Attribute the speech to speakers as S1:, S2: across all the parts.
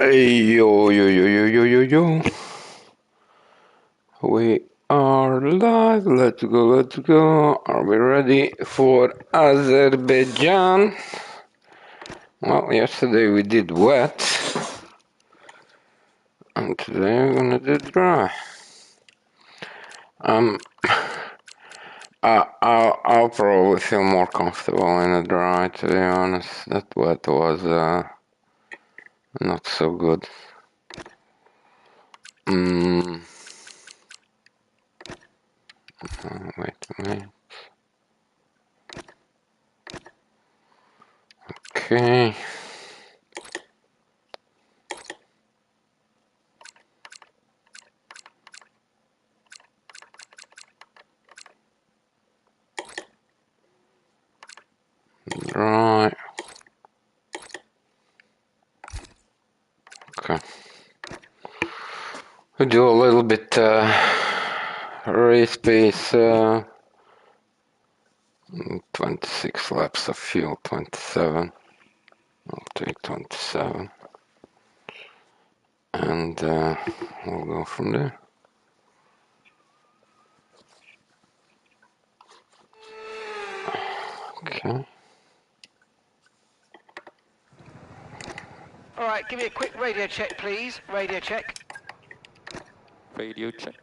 S1: Hey, yo, yo, yo, yo, yo, yo, yo. We are live. Let's go, let's go. Are we ready for Azerbaijan? Well, yesterday we did wet. And today we're gonna do dry. I'll probably feel more comfortable in a dry, to be honest. That wet was not so good. Wait a minute. Okay. Dry. Okay. We do a little bit race pace, 26 laps of fuel, 27. I'll take 27. And we'll go from there. Okay.
S2: All right, give me a quick radio check, please. Radio check.
S3: Radio check.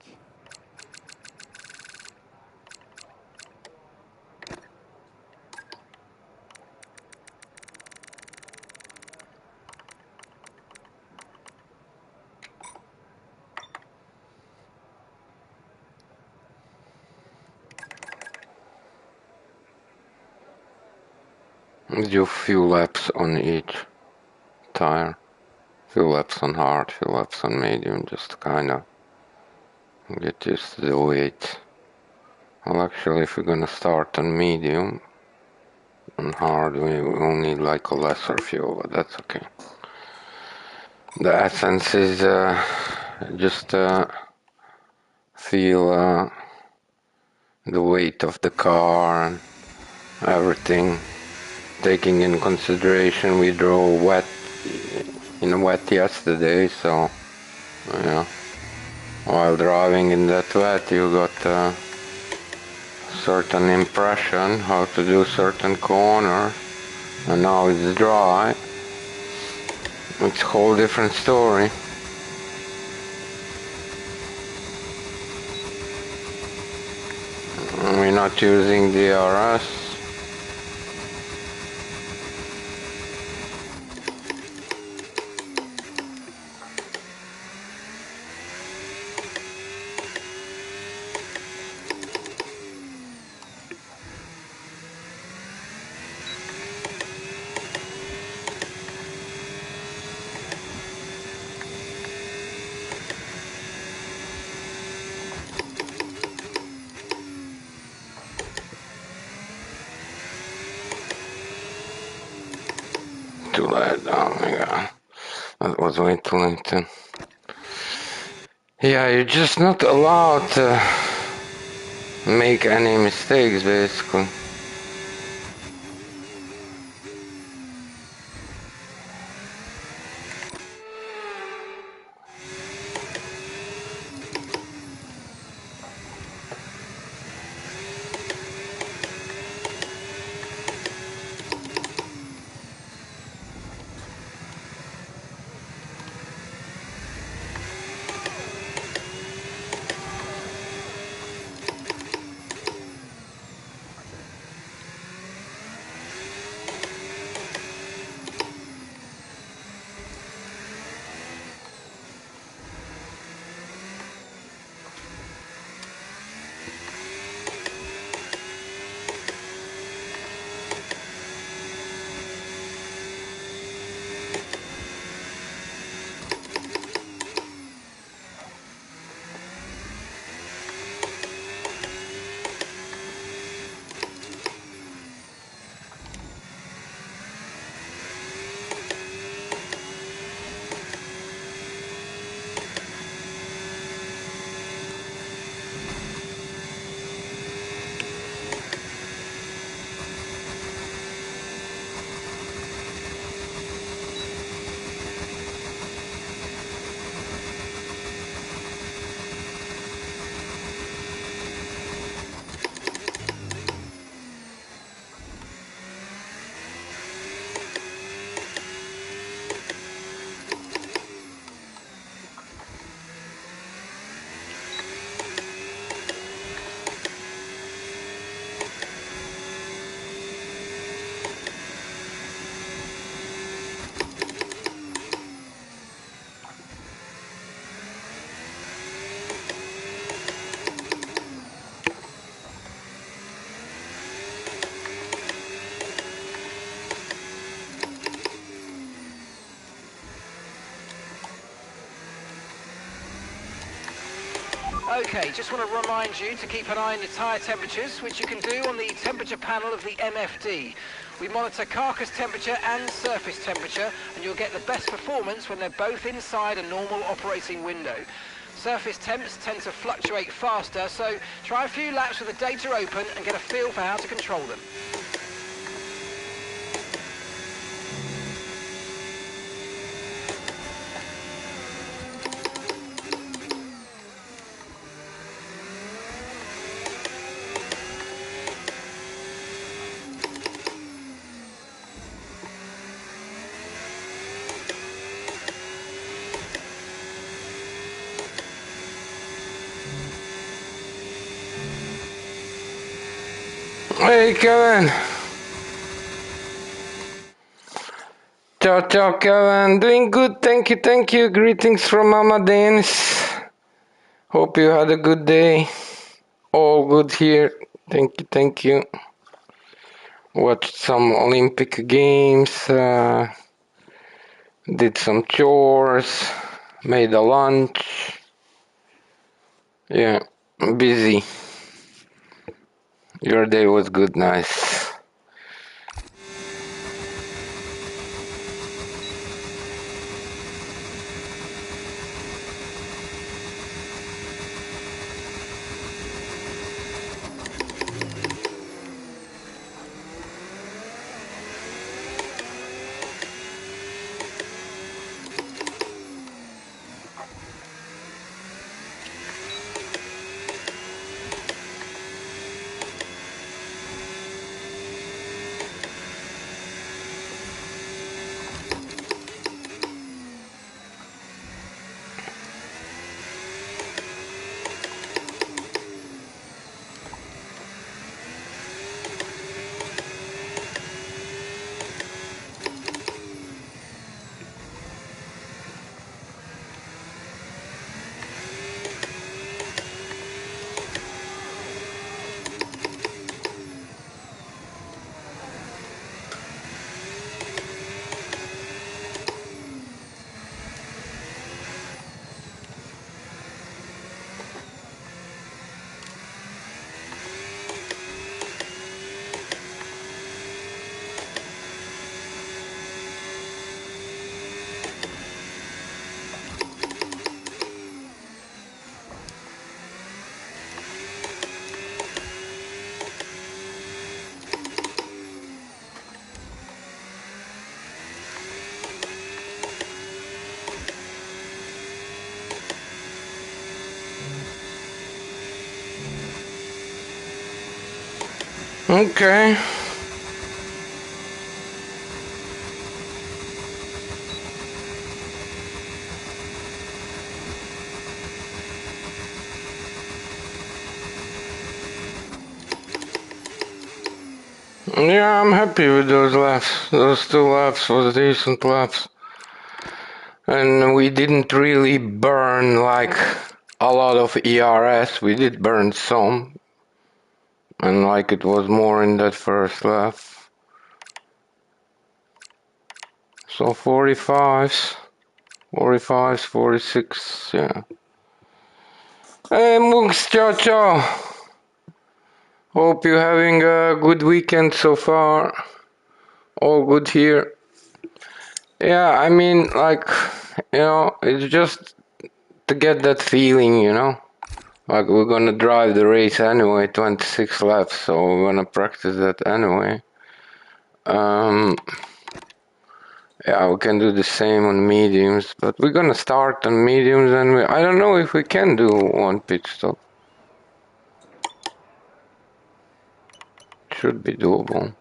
S1: Let's do a few laps on each tire. Few laps on hard, few laps on medium, just to kind of get used to the weight. Well, actually, if we're gonna start on medium, on hard, we will need like a lesser fuel, but that's okay. The essence is just feel the weight of the car and everything. Taking in consideration we drove wet yesterday, so yeah. While driving in that wet, you got a certain impression how to do certain corners, and now it's dry. It's a whole different story. We're not using DRS. Too late, oh my god. That was way too late. Yeah, you're just not allowed to make any mistakes, basically.
S2: Okay, just want to remind you to keep an eye on your tyre temperatures, which you can do on the temperature panel of the MFD. We monitor carcass temperature and surface temperature, and you'll get the best performance when they're both inside a normal operating window. Surface temps tend to fluctuate faster, so try a few laps with the data open and get a feel for how to control them.
S1: Hey Kevin! Ciao ciao Kevin, doing good, thank you. Greetings from Mama Denis. Hope you had a good day. All good here, thank you. Watched some Olympic Games, did some chores, made a lunch. Yeah, busy. Your day was good, nice. Okay. Yeah, I'm happy with those laps. Those 2 laps was decent laps. And we didn't really burn like a lot of ERS. We did burn some. And like it was more in that first lap. So 45s, 46, yeah. Hey Mooks, ciao ciao. Hope you're having a good weekend so far. All good here. Yeah, I mean, like, it's just to get that feeling, Like, we're gonna drive the race anyway, 26 laps, so we're gonna practice that anyway. Yeah, we can do the same on mediums, but we're gonna start on mediums and I don't know if we can do one pit stop. Should be doable.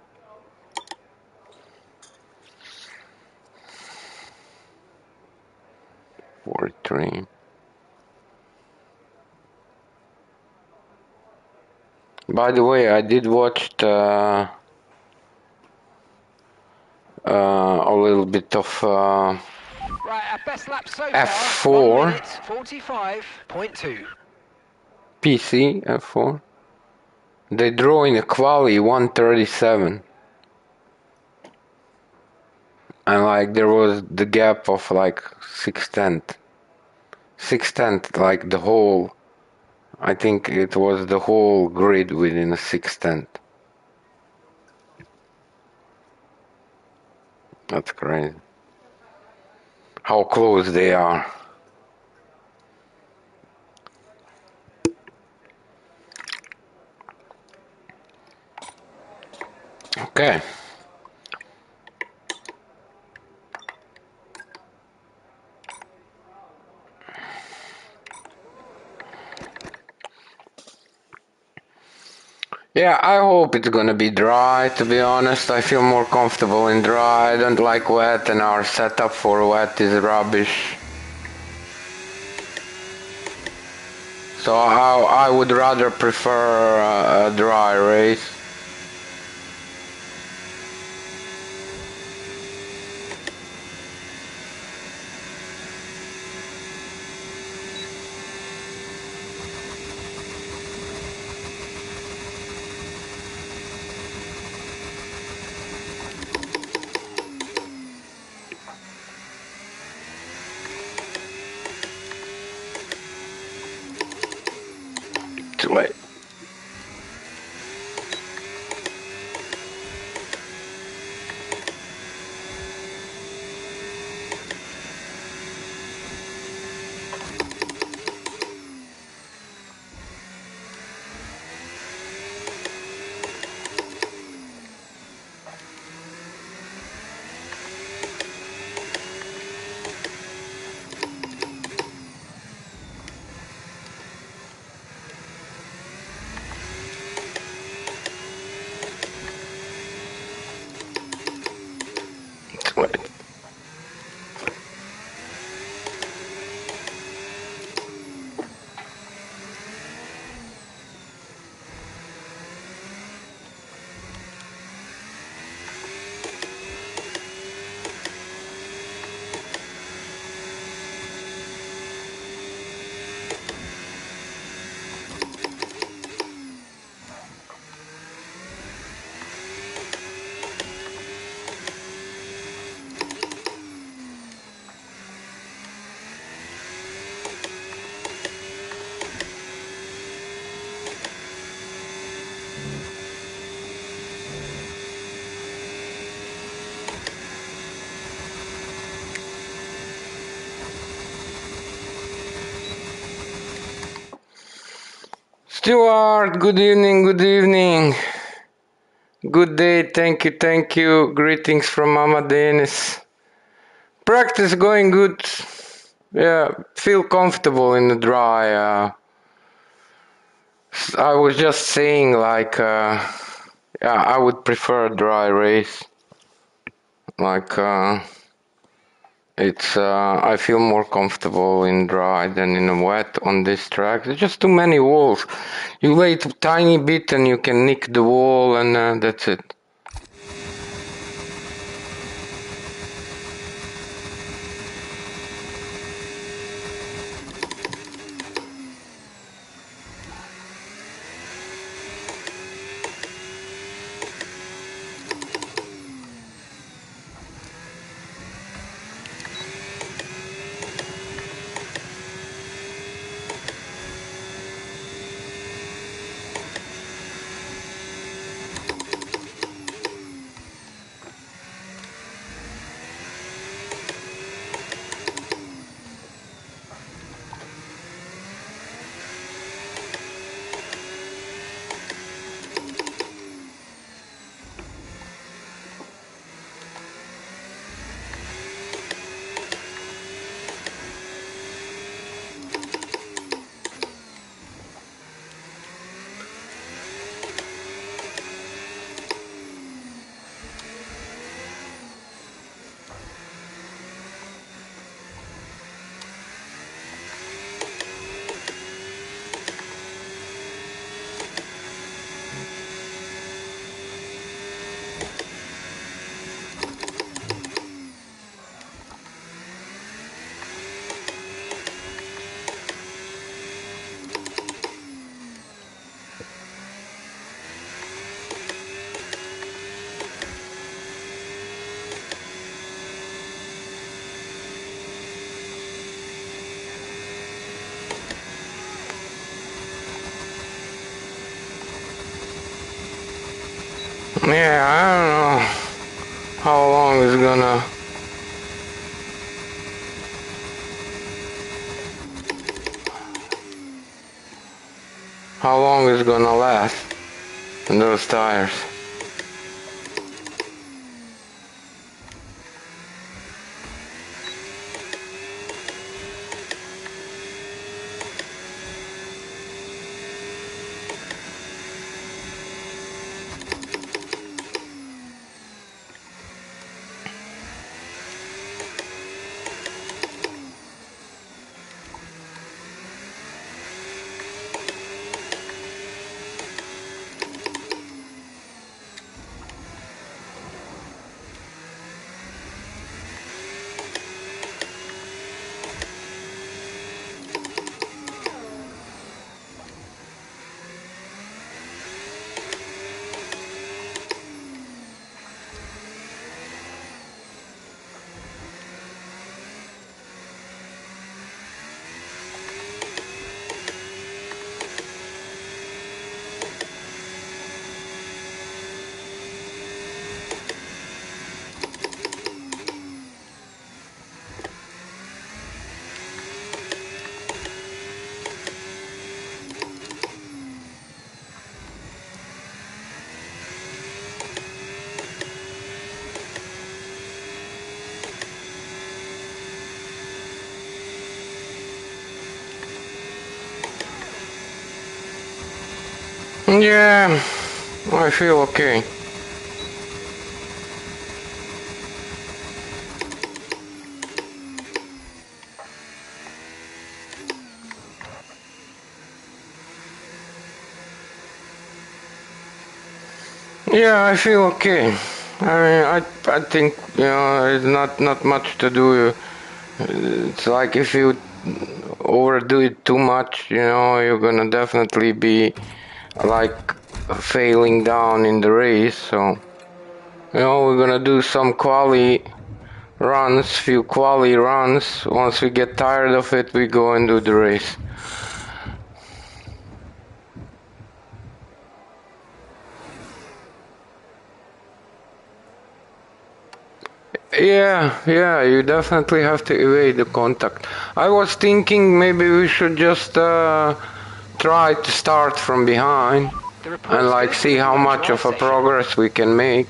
S1: Three. By the way, I did watch a little bit of
S2: Right, our best lap so far,
S1: F4.
S2: 1 minute 45.2.
S1: PC F4. They draw in a quali 137. And like there was the gap of like 6/10. 6/10, like the whole I think it was the whole grid within a six-tenth. That's crazy. How close they are. Okay. Yeah, I hope it's gonna be dry, to be honest. I feel more comfortable in dry. I don't like wet, and our setup for wet is rubbish. So I would rather prefer a dry race. Too late. Too late. Stuart, good evening, good evening. Good day, thank you, thank you. Greetings from Mama Denis. Practice going good. Yeah, feel comfortable in the dry. I was just saying, like, yeah, I would prefer a dry race. Like, I feel more comfortable in dry than in a wet on this track. There's just too many walls. You wait a tiny bit and you can nick the wall, and that's it. Yeah, I don't know how long it's gonna. How long it's gonna last in those tires. Yeah, I feel okay. Yeah, I feel okay. I mean, I think it's not much to do. It's like if you overdo it too much, you're gonna definitely be like failing down in the race. So, we're gonna do some few quali runs. Once we get tired of it, we go and do the race. Yeah, you definitely have to evade the contact. I was thinking maybe we should just try to start from behind and like see how much of a progress we can make.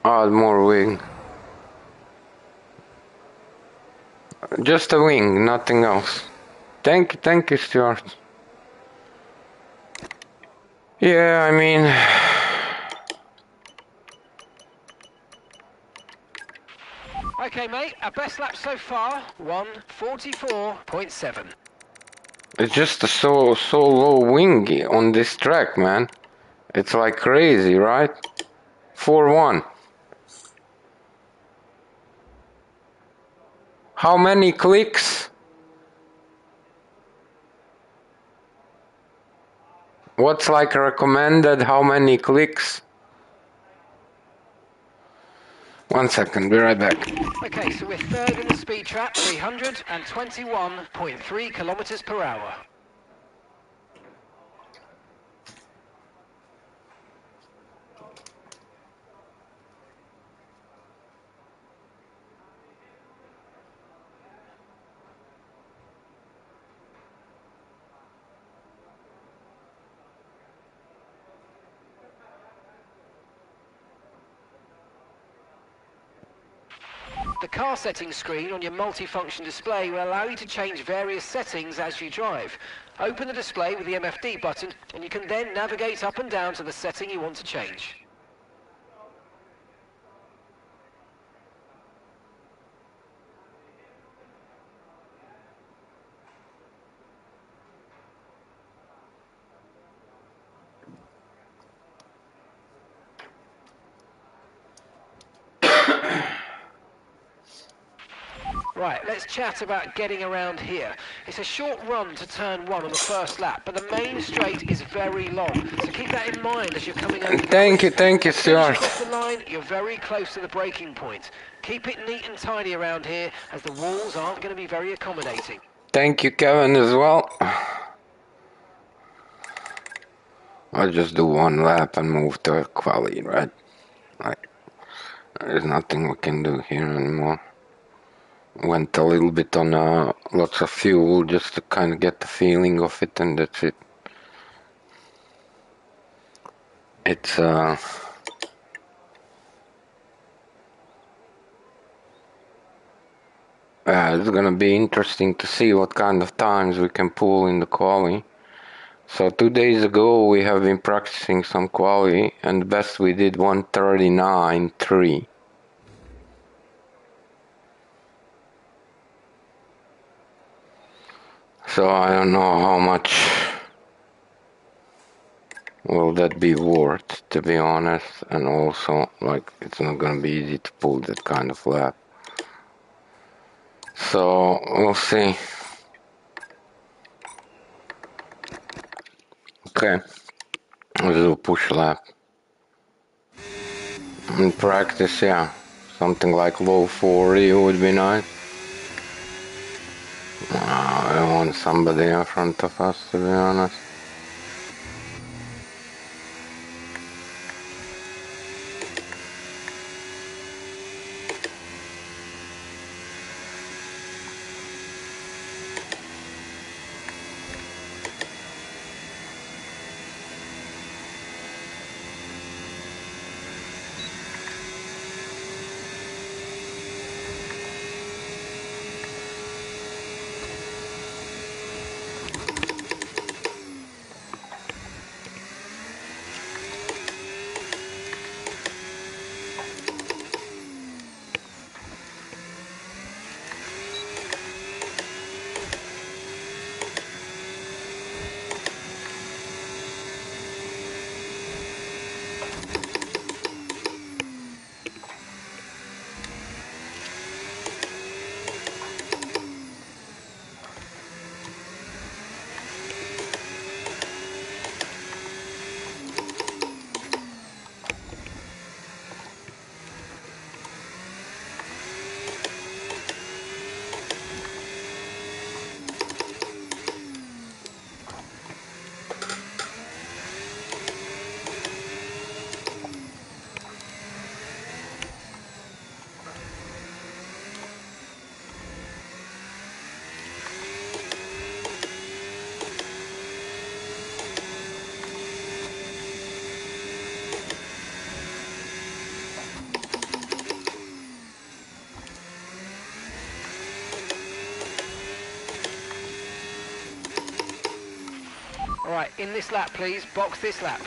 S1: Add more wing. Just a wing, nothing else. Thank you, Stuart. Yeah, I mean,
S2: Okay, mate, our best lap so far, 1:44.7.
S1: it's just a so low wing on this track, man. It's like crazy, right? 4-1. How many clicks? What's like recommended? How many clicks? 1 second, be right back.
S2: Okay, so we're third in the speed trap, 321.3 kilometers per hour. The car settings screen on your multifunction display will allow you to change various settings as you drive. Open the display with the MFD button and you can then navigate up and down to the setting you want to change. Right, let's chat about getting around here. It's a short run to turn 1 on the first lap, but the main straight is very long, so keep that in mind as you're coming over the
S1: Thank you,
S2: cliff. As soon as you
S1: Stuart.
S2: cross the line, you're very close to the braking point. Keep it neat and tidy around here, as the walls aren't going to be very accommodating.
S1: Thank you, Kevin, as well. I'll just do one lap and move to a quali, right? Like, there's nothing we can do here anymore. Went a little bit on lots of fuel just to kind of get the feeling of it, and that's it. It's it's gonna be interesting to see what kind of times we can pull in the quali. So 2 days ago we have been practicing some quali, and the best we did 1:39.3. So I don't know how much will that be worth, to be honest, and also like it's not gonna be easy to pull that kind of lap. So we'll see. Okay, let's do a push lap. In practice, yeah, something like low 40 would be nice. I want somebody in front of us, to be honest.
S2: Alright, in this lap please, box this lap.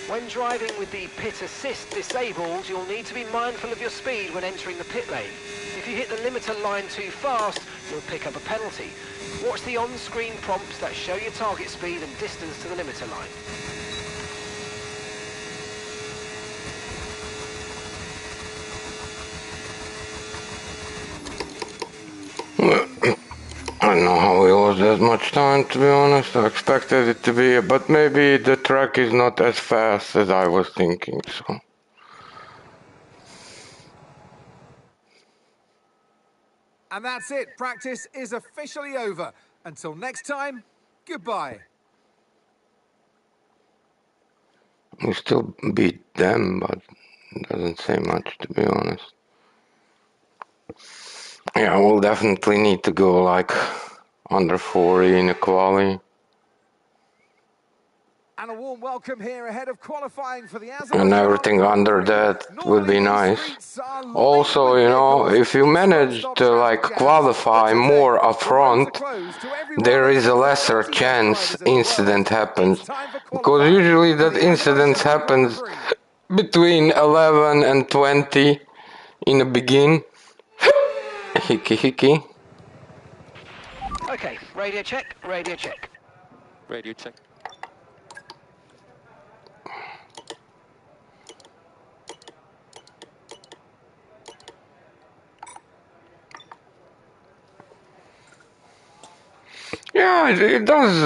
S2: When driving with the pit assist disabled, you'll need to be mindful of your speed when entering the pit lane. If you hit the limiter line too fast, you'll pick up a penalty. Watch the on-screen prompts that show your target speed and distance to the limiter line.
S1: I don't know how we lost that much time, to be honest. I expected it to be, but maybe the track is not as fast as I was thinking, so.
S4: And that's it. Practice is officially over. Until next time, goodbye.
S1: We still beat them, but it doesn't say much, to be honest. Yeah, we'll definitely need to go like under 40 in a quali.
S4: And a warm welcome here ahead of qualifying for the
S1: And
S4: Azerbaijan
S1: everything
S4: Grand
S1: under
S4: Prix.
S1: that would
S4: Normally
S1: be
S4: these
S1: nice.
S4: streets are lined
S1: Also,
S4: with
S1: you know,
S4: vehicles.
S1: if you
S4: It's
S1: manage
S4: non-stop
S1: to like
S4: traffic jams.
S1: qualify
S4: But
S1: more
S4: today,
S1: up
S4: the roads are
S1: front,
S4: closed to everyone
S1: there is a
S4: except the
S1: lesser
S4: 30 best
S1: chance
S4: drivers in the world.
S1: incident happens.
S4: It's time for
S1: Because
S4: qualifying
S1: usually
S4: for
S1: that
S4: the
S1: incident
S4: Azerbaijan Grand
S1: happens
S4: Prix.
S1: between 11 and 20 in the beginning. Hickey hickey.
S2: Okay, radio check, radio check.
S3: Radio check.
S1: Yeah, it does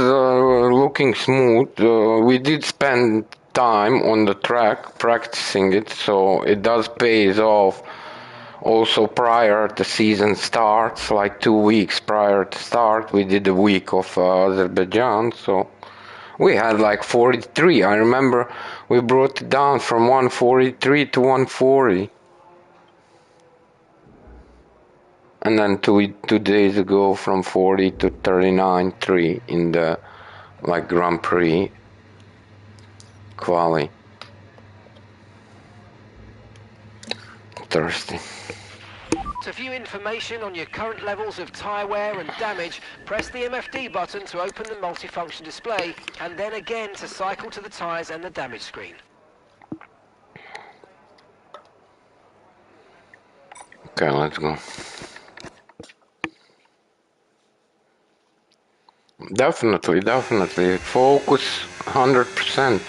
S1: looking smooth. We did spend time on the track practicing it, so it does pays off. Also, prior the season starts, like 2 weeks prior to start, we did a week of Azerbaijan, so we had like 43. I remember we brought it down from 143 to 140. And then 2 days ago from 40 to 39.3 in the like Grand Prix quali. Thirsty.
S2: To view information on your current levels of tyre wear and damage, press the MFD button to open the multifunction display, and then again to cycle to the tyres and the damage screen.
S1: Okay, let's go. Definitely. Focus 100%.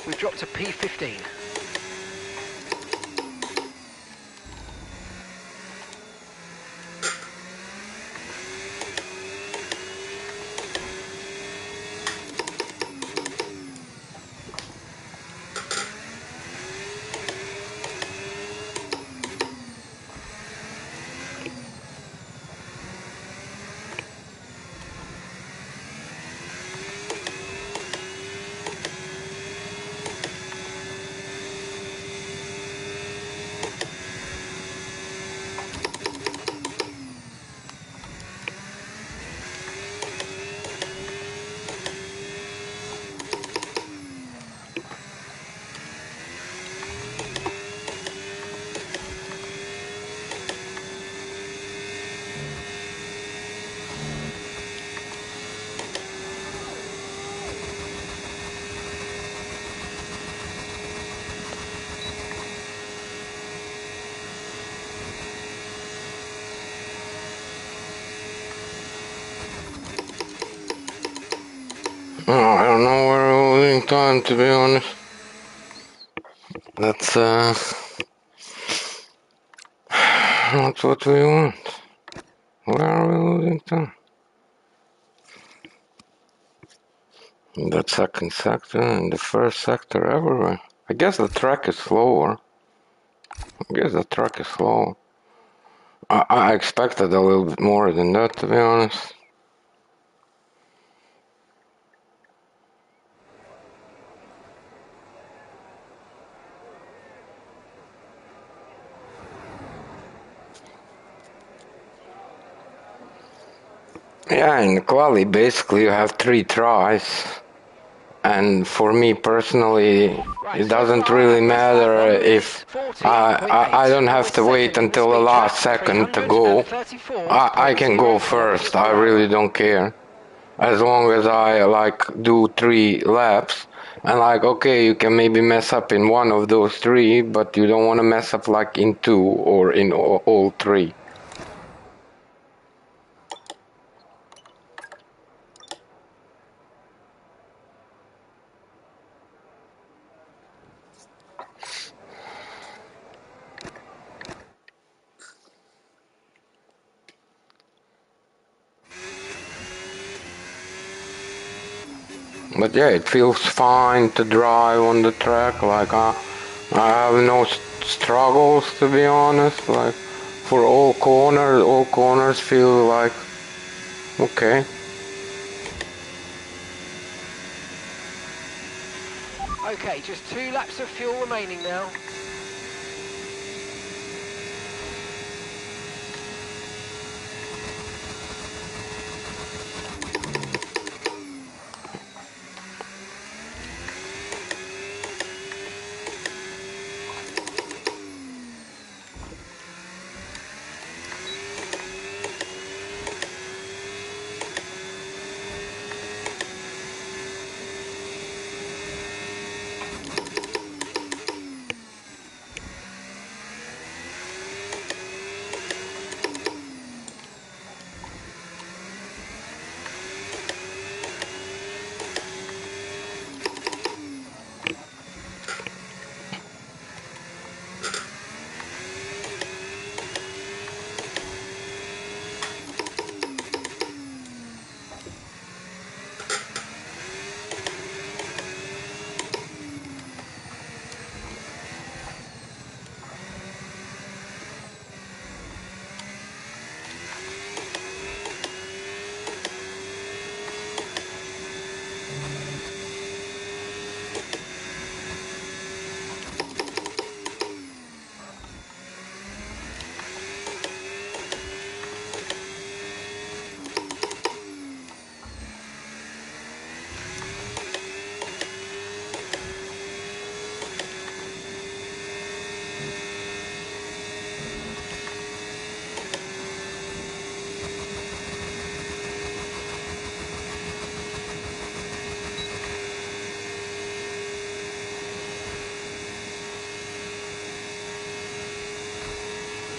S2: We've dropped to P15.
S1: Oh, I don't know where we're losing time, to be honest. That's not what we want. Where are we losing time? In that second sector and the first sector everywhere. I guess the track is slower. I expected a little bit more than that, to be honest. Yeah, in the quali, basically you have 3 tries. And for me personally, it doesn't really matter if I don't have to wait until the last second to go. I can go first, I really don't care. As long as I like do 3 laps. And like, okay, you can maybe mess up in one of those 3, but you don't want to mess up like in 2 or in all 3. But yeah, it feels fine to drive on the track. Like I have no struggles, to be honest. Like for all corners feel like okay.
S2: Okay, just 2 laps of fuel remaining now.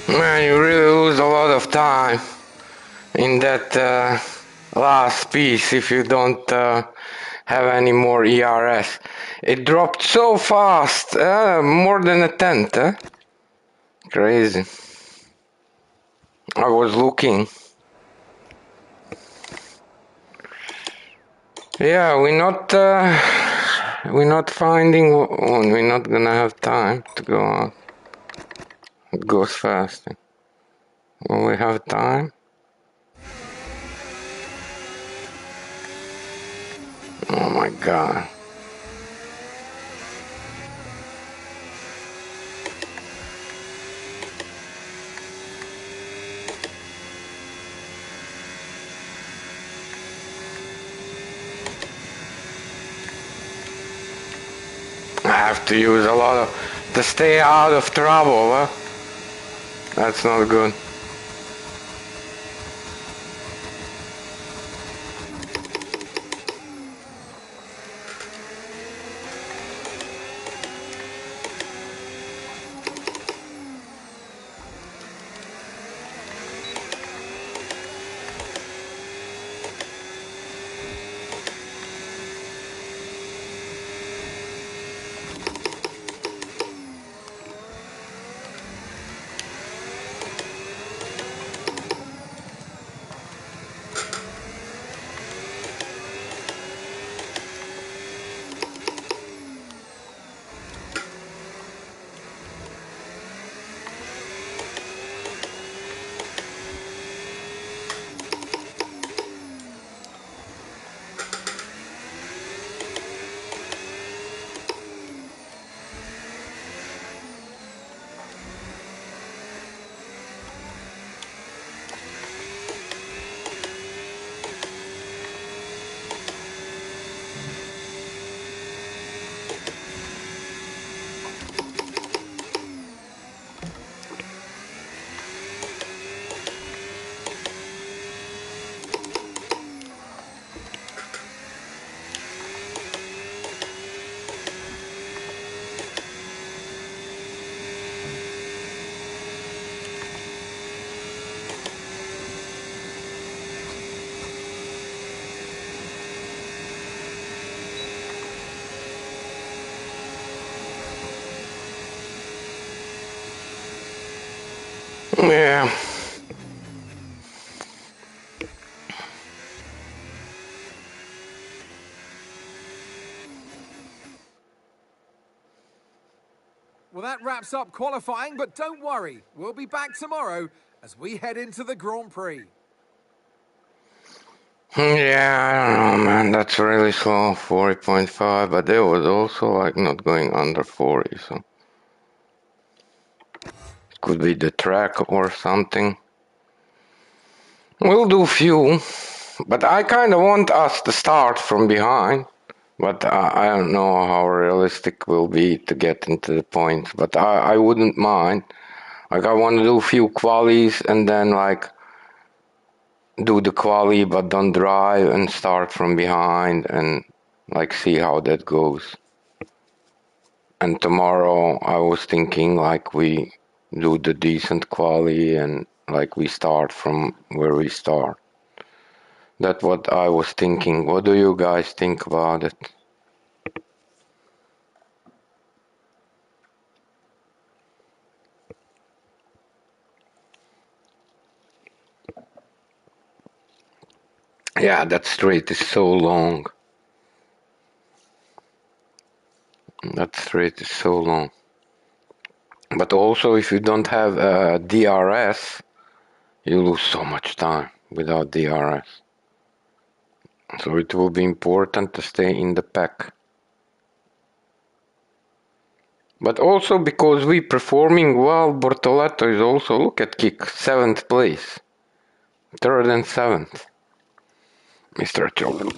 S1: Man, you really lose a lot of time in that last piece if you don't have any more ERS. It dropped so fast, more than a tenth. Crazy. I was looking. Yeah, we're not finding one. We're not gonna have time to go out. It goes fast. When we have time. Oh my god. I have to use a lot to stay out of trouble, huh? That's not good. Yeah.
S4: Well, that wraps up qualifying, but don't worry. We'll be back tomorrow as we head into the Grand Prix.
S1: Yeah, I don't know, man. That's really slow, 40.5, but it was also like not going under 40, so it could be the track or something. We'll do few, but I kind of want us to start from behind, but I don't know how realistic will be to get into the points, but I wouldn't mind. Like I want to do few qualies and then like do the quali but don't drive and start from behind and like see how that goes. And tomorrow I was thinking like we do the decent quali and like we start from where we start. That's what I was thinking. What do you guys think about it? Yeah, that straight is so long. That straight is so long. But also if you don't have DRS, you lose so much time without DRS. So it will be important to stay in the pack. But also because we performing well, Bortoletto is also, look at kick, 7th place. 3rd and 7th. Mr. Children.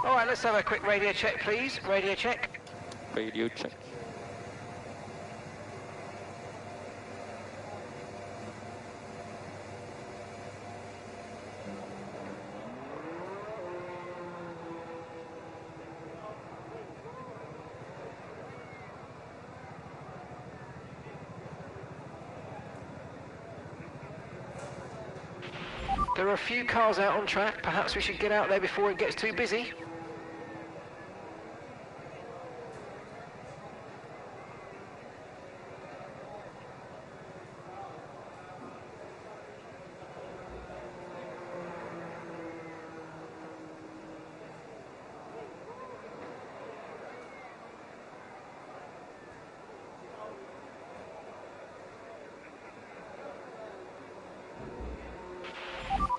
S2: All right, let's have a quick radio check, please. Radio check.
S3: Radio check.
S2: There are a few cars out on track. Perhaps we should get out there before it gets too busy.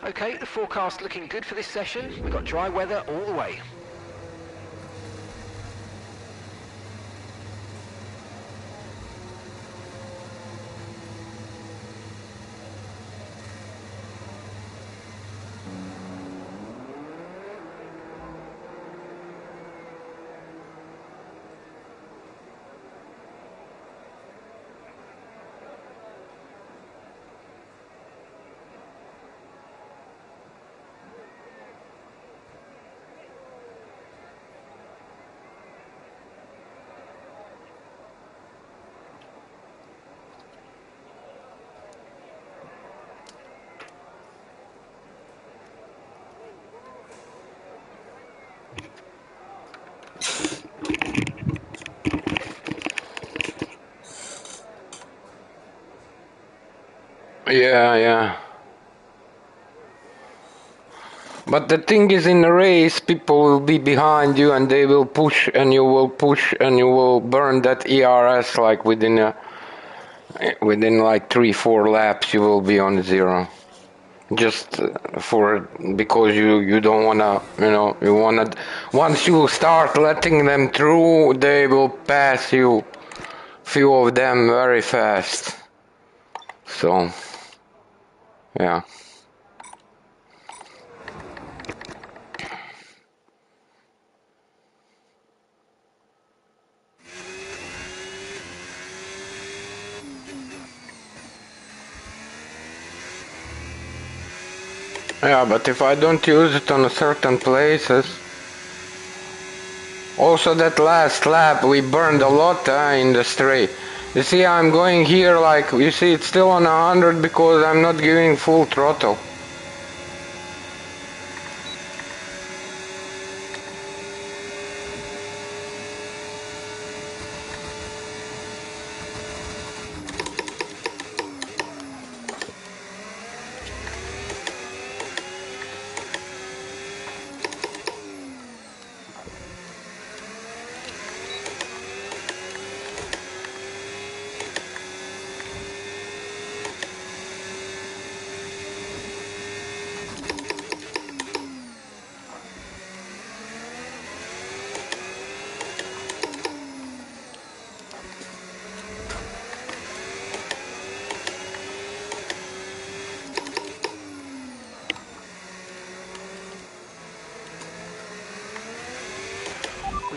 S2: Okay, the forecast looking good for this session. We've got dry weather all the way.
S1: Yeah. But the thing is, in the race, people will be behind you and they will push and you will push and you will burn that ERS like within like 3-4 laps you will be on zero. Just because you don't wanna, you wanna, once you start letting them through, they will pass you, few of them very fast. So, yeah. Yeah, but if I don't use it on certain places. Also that last lap we burned a lot in the straight. You see I'm going here like, you see it's still on 100 because I'm not giving full throttle.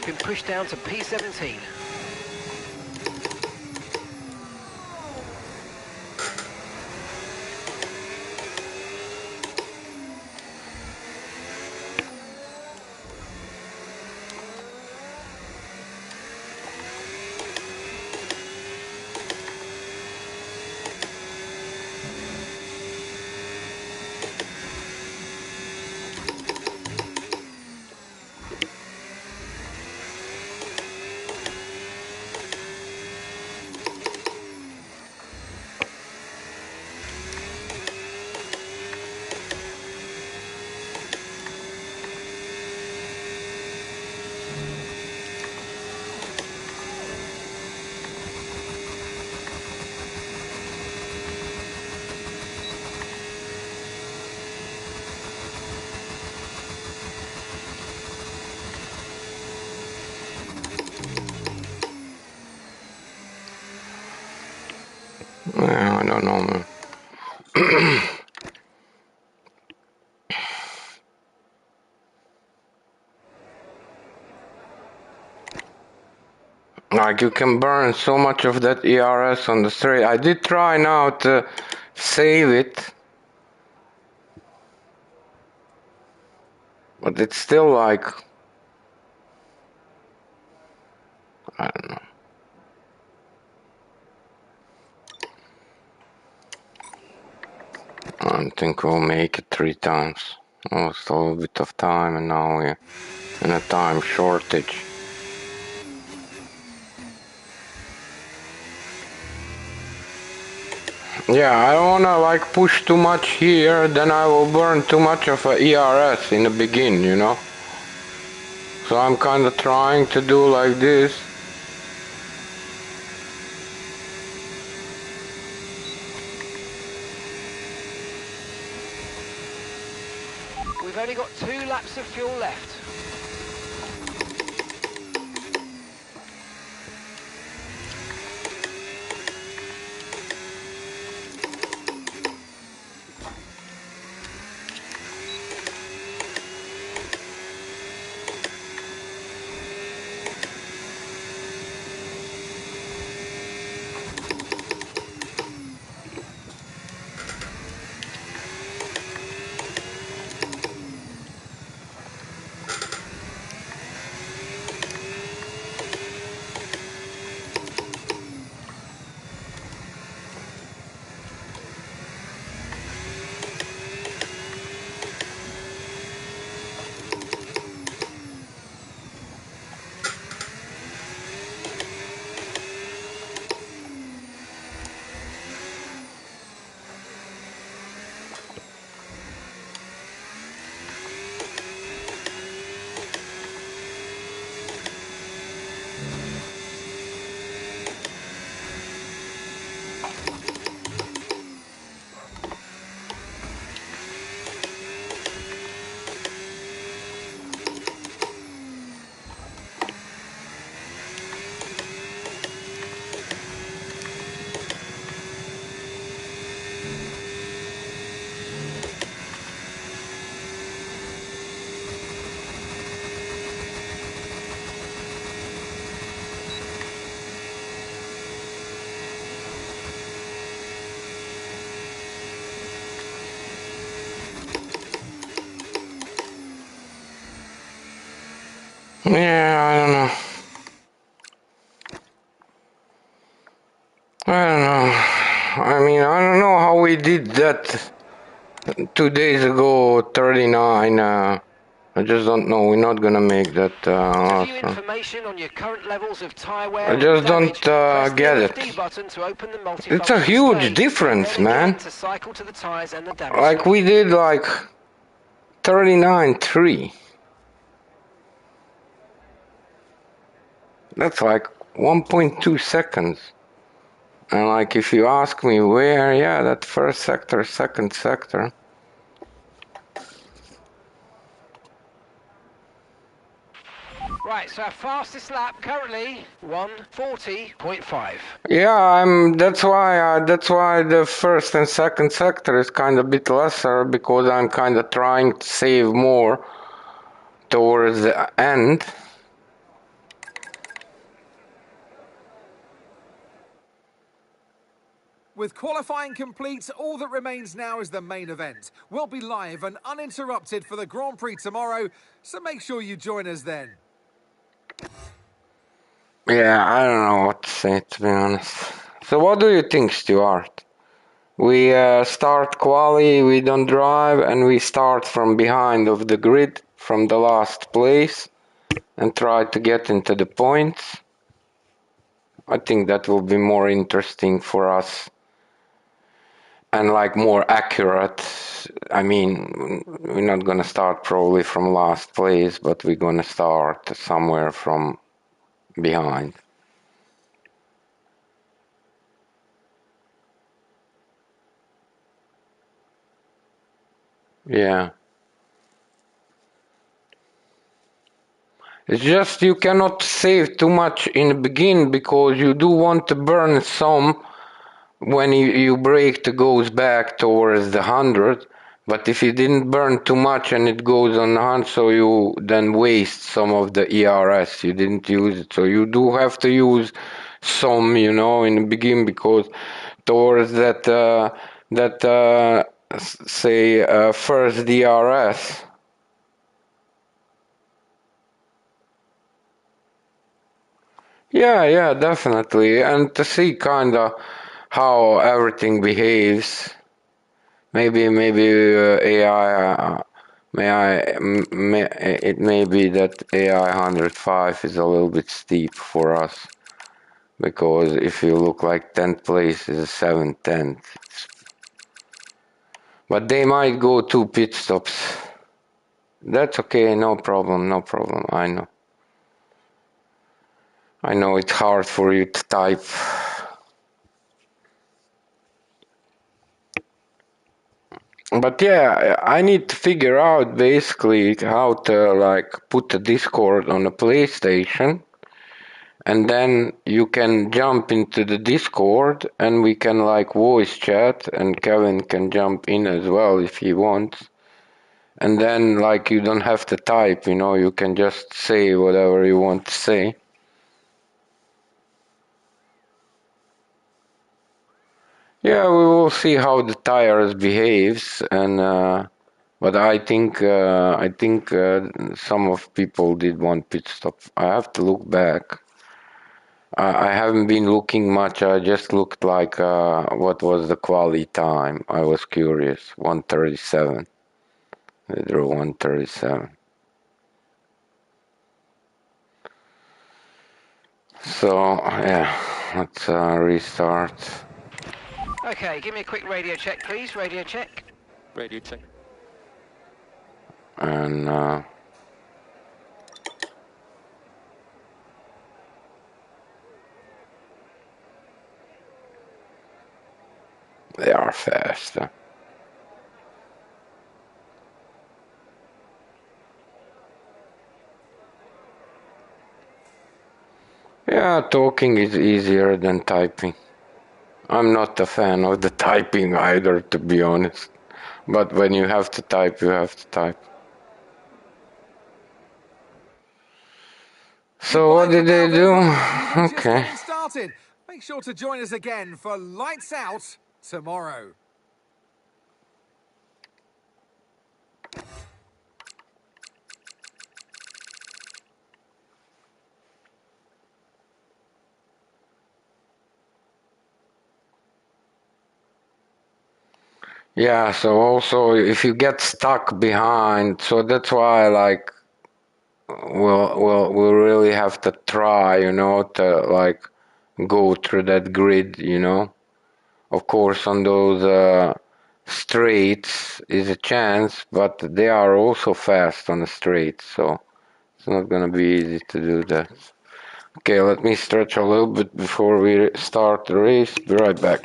S2: We've been pushed down to P17.
S1: Yeah, I don't know, man. Like, you can burn so much of that ERS on the straight. I did try now to save it, but it's still like, I don't know. I don't think we'll make it 3 times. Lost a little bit of time, and now we're in a time shortage. Yeah, I don't wanna like push too much here, then I will burn too much of a ERS in the beginning, you know? So I'm kinda trying to do like this.
S2: We've only got 2 laps of fuel left.
S1: Yeah, I don't know. I don't know. I mean, I don't know how we did that 2 days ago, 39. I just don't know. We're not gonna make that
S2: To view
S1: also.
S2: information on your current levels of tyre wear
S1: I
S2: and
S1: just
S2: damage, press
S1: don't
S2: the
S1: get
S2: MFD
S1: it.
S2: button to open the
S1: It's a
S2: multifunction
S1: huge
S2: display,
S1: difference,
S2: and then
S1: man.
S2: again to cycle to the tyres and the damage
S1: Like, we
S2: screen.
S1: did like 39.3. That's like 1.2 seconds. And like, if you ask me where, yeah, that first sector, second sector.
S2: Right, so our fastest lap currently 1:40.5.
S1: Yeah, that's why the first and second sector is kind of a bit lesser, because I'm kind of trying to save more towards the end.
S4: With qualifying complete, all that remains now is the main event. We'll be live and uninterrupted for the Grand Prix tomorrow, so make sure you join us then.
S1: Yeah, I don't know what to say, to be honest. So what do you think, Stuart? We start quali, we don't drive, and we start from behind of the grid, from the last place, and try to get into the points. I think that will be more interesting for us and like more accurate. I mean, we're not gonna start probably from last place, but we're gonna start somewhere from behind. Yeah. It's just you cannot save too much in the beginning because you do want to burn some when you brake it goes back towards the 100, but if you didn't burn too much and it goes on 100, so you then waste some of the ERS, you didn't use it, so you do have to use some, in the beginning, because towards first DRS. Yeah, definitely, and to see kinda how everything behaves. Maybe AI. It may be that AI 105 is a little bit steep for us, because if you look like 10th place is a 7/10, but they might go 2 pit stops. That's okay, no problem. I know it's hard for you to type. But yeah, I need to figure out basically how to like put a Discord on a PlayStation, and then you can jump into the Discord and we can like voice chat, and Kevin can jump in as well if he wants. And then like you don't have to type, you can just say whatever you want to say. Yeah, we will see how the tires behaves, and but I think some of people did 1 pit stop. I have to look back. I haven't been looking much. I just looked like what was the quali time. I was curious. 1:37. They drew 1:37. So yeah, let's restart.
S2: Okay, give me a quick radio check, please. Radio check.
S3: Radio check.
S1: And they are fast. Yeah, talking is easier than typing. I'm not a fan of the typing either, to be honest. But when you have to type, you have to type. So what did they do? Okay.
S4: Just started. Make sure to join us again for Lights Out tomorrow.
S1: Yeah, so also if you get stuck behind, so that's why like we'll really have to try, to like go through that grid, Of course, on those straights is a chance, but they are also fast on the straights, so it's not gonna be easy to do that. Okay, let me stretch a little bit before we start the race. Be right back.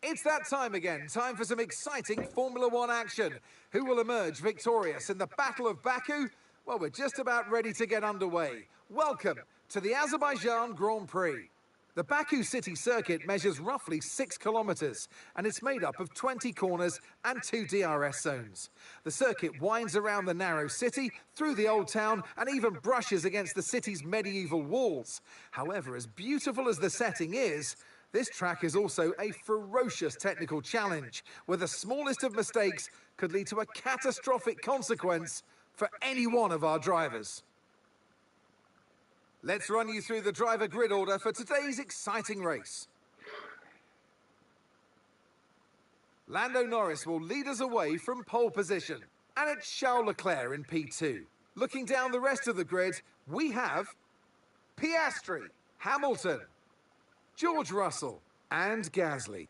S4: It's that time again. Time for some exciting Formula One action. Who will emerge victorious in the Battle of Baku? Well, we're just about ready to get underway. Welcome to the Azerbaijan Grand Prix. The Baku city circuit measures roughly 6 kilometres and it's made up of 20 corners and 2 DRS zones. The circuit winds around the narrow city, through the old town and even brushes against the city's medieval walls. However, as beautiful as the setting is, this track is also a ferocious technical challenge where the smallest of mistakes could lead to a catastrophic consequence for any one of our drivers. Let's run you through the driver grid order for today's exciting race. Lando Norris will lead us away from pole position, and it's Charles Leclerc in P2. Looking down the rest of the grid, we have Piastri, Hamilton, George Russell, and Gasly.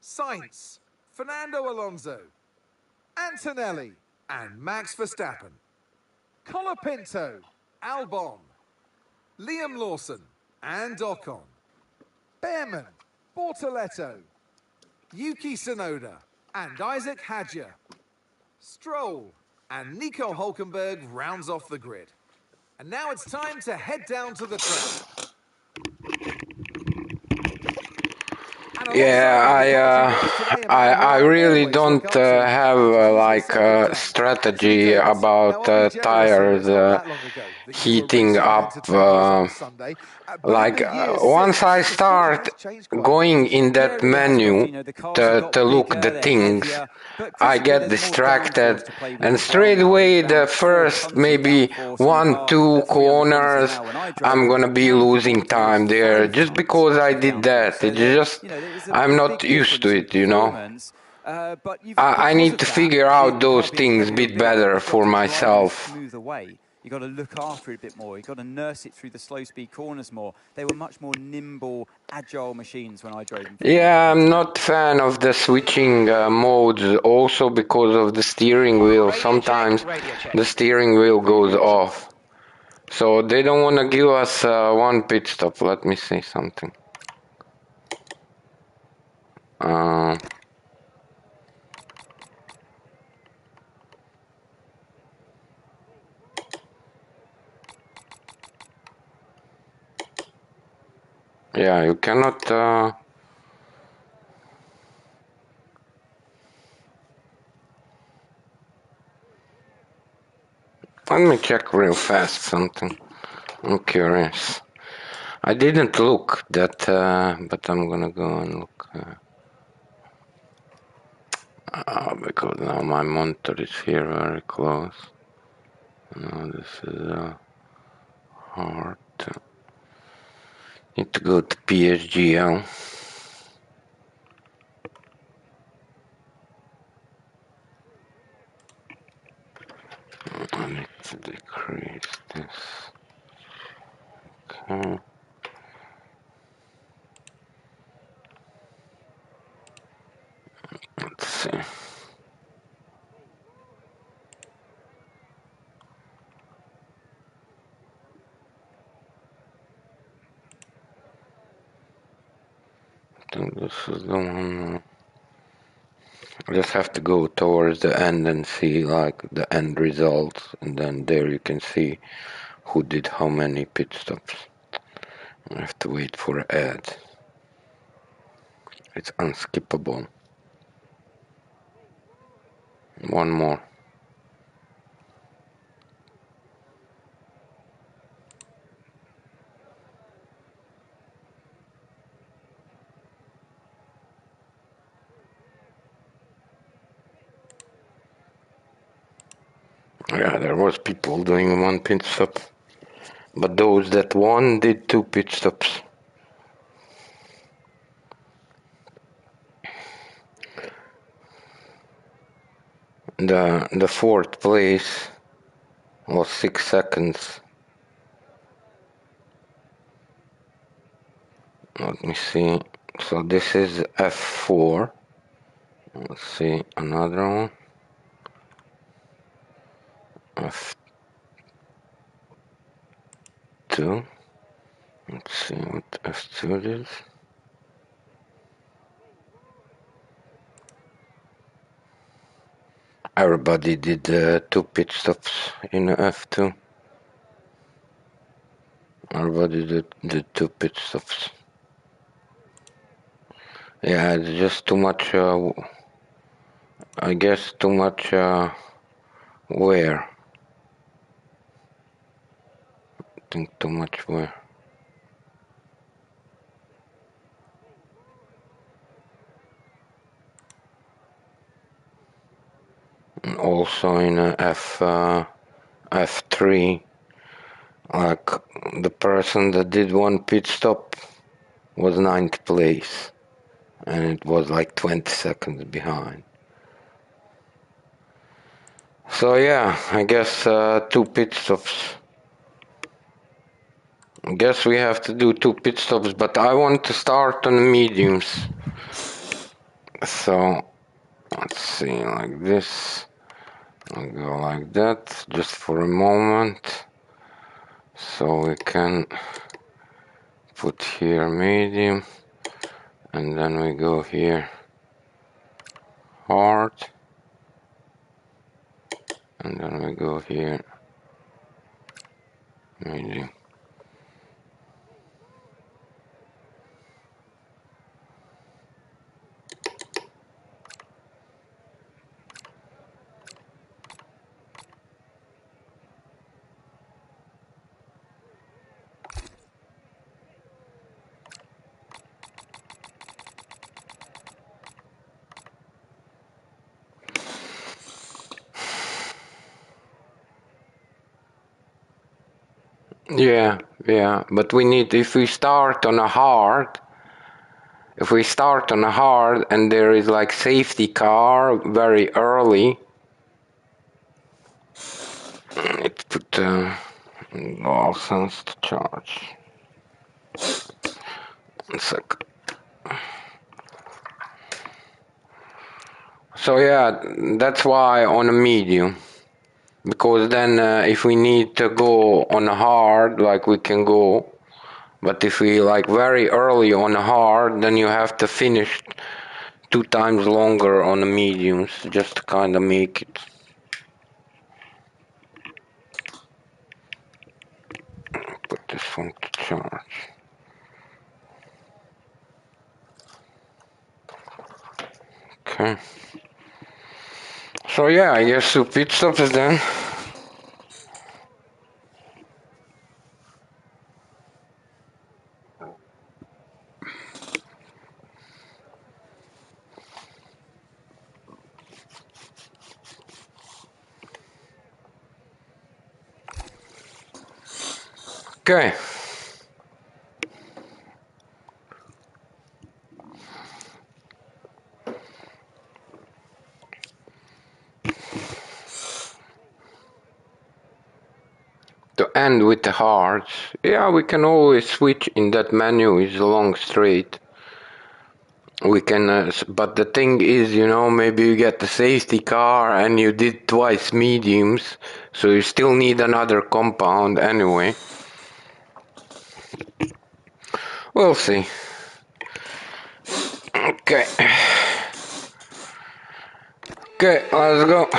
S4: Sainz, Fernando Alonso, Antonelli, and Max Verstappen. Colapinto, Albon, Liam Lawson and Ocon. Behrman, Bortoletto, Yuki Tsunoda and Isaac Hadjar. Stroll and Nico Hulkenberg rounds off the grid. And now it's time to head down to the track.
S1: Yeah, I really don't have like a strategy about tires heating up. Once I start going in that menu to look the things, I get distracted, and straight away the first maybe 1-2 corners I'm gonna be losing time there just because I did that. It's just I'm not used to it, you know. I need to figure out those things a bit better for myself.
S5: You got to look after it a bit more. You got to nurse it through the slow speed corners more. They were much more nimble, agile machines when I drove them.
S1: Yeah, I'm not fan of the switching modes, also because of the steering wheel. Sometimes the steering wheel goes off. So they don't want to give us one pit stop. Let me say something. Yeah, you cannot... Let me check real fast something. I'm curious. I didn't look that, but I'm gonna go and look. Because now my monitor is here very close. Now this is hard. Need to go to PSGL. I need to decrease this. Okay. Let's see. I think this is the one. I just have to go towards the end and see like the end results, and then there you can see who did how many pit stops. I have to wait for an ad. It's unskippable. One more. Yeah, there was people doing one pit stop, but those that won did 2 pit stops. The fourth place was 6 seconds. Let me see. So this is F4. Let's see another one. F2. Let's see what F2 is. Everybody did 2 pit stops in F2. Everybody did 2 pit stops. Yeah, it's just too much, I guess too much wear. I think too much wear. Also in F3, like the person that did one pit stop was 9th place, and it was like 20 seconds behind. So yeah, I guess 2 pit stops. I guess we have to do 2 pit stops, but I want to start on the mediums. So let's see, like this. I'll go like that just for a moment. So we can put here medium, and then we go here hard, and then we go here medium. Yeah, but we need, if we start on a hard and there is like safety car very early, let's put all sense to charge. 1 sec. So yeah, that's why on a medium, because then if we need to go on a hard, like we can go, but if we like very early on a hard, then you have to finish 2 times longer on the mediums just to kind of make it. Put this one to charge. Okay. So yeah, I guess 2 pit stops then. Okay. To end with the hards, yeah, we can always switch in that menu is long straight. We can, but the thing is, you know, maybe you get the safety car and you did twice mediums, so you still need another compound anyway. We'll see. Okay. Okay, let's go.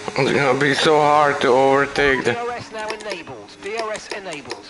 S1: It's gonna be so hard to overtake the...
S2: DRS now enabled. DRS enabled.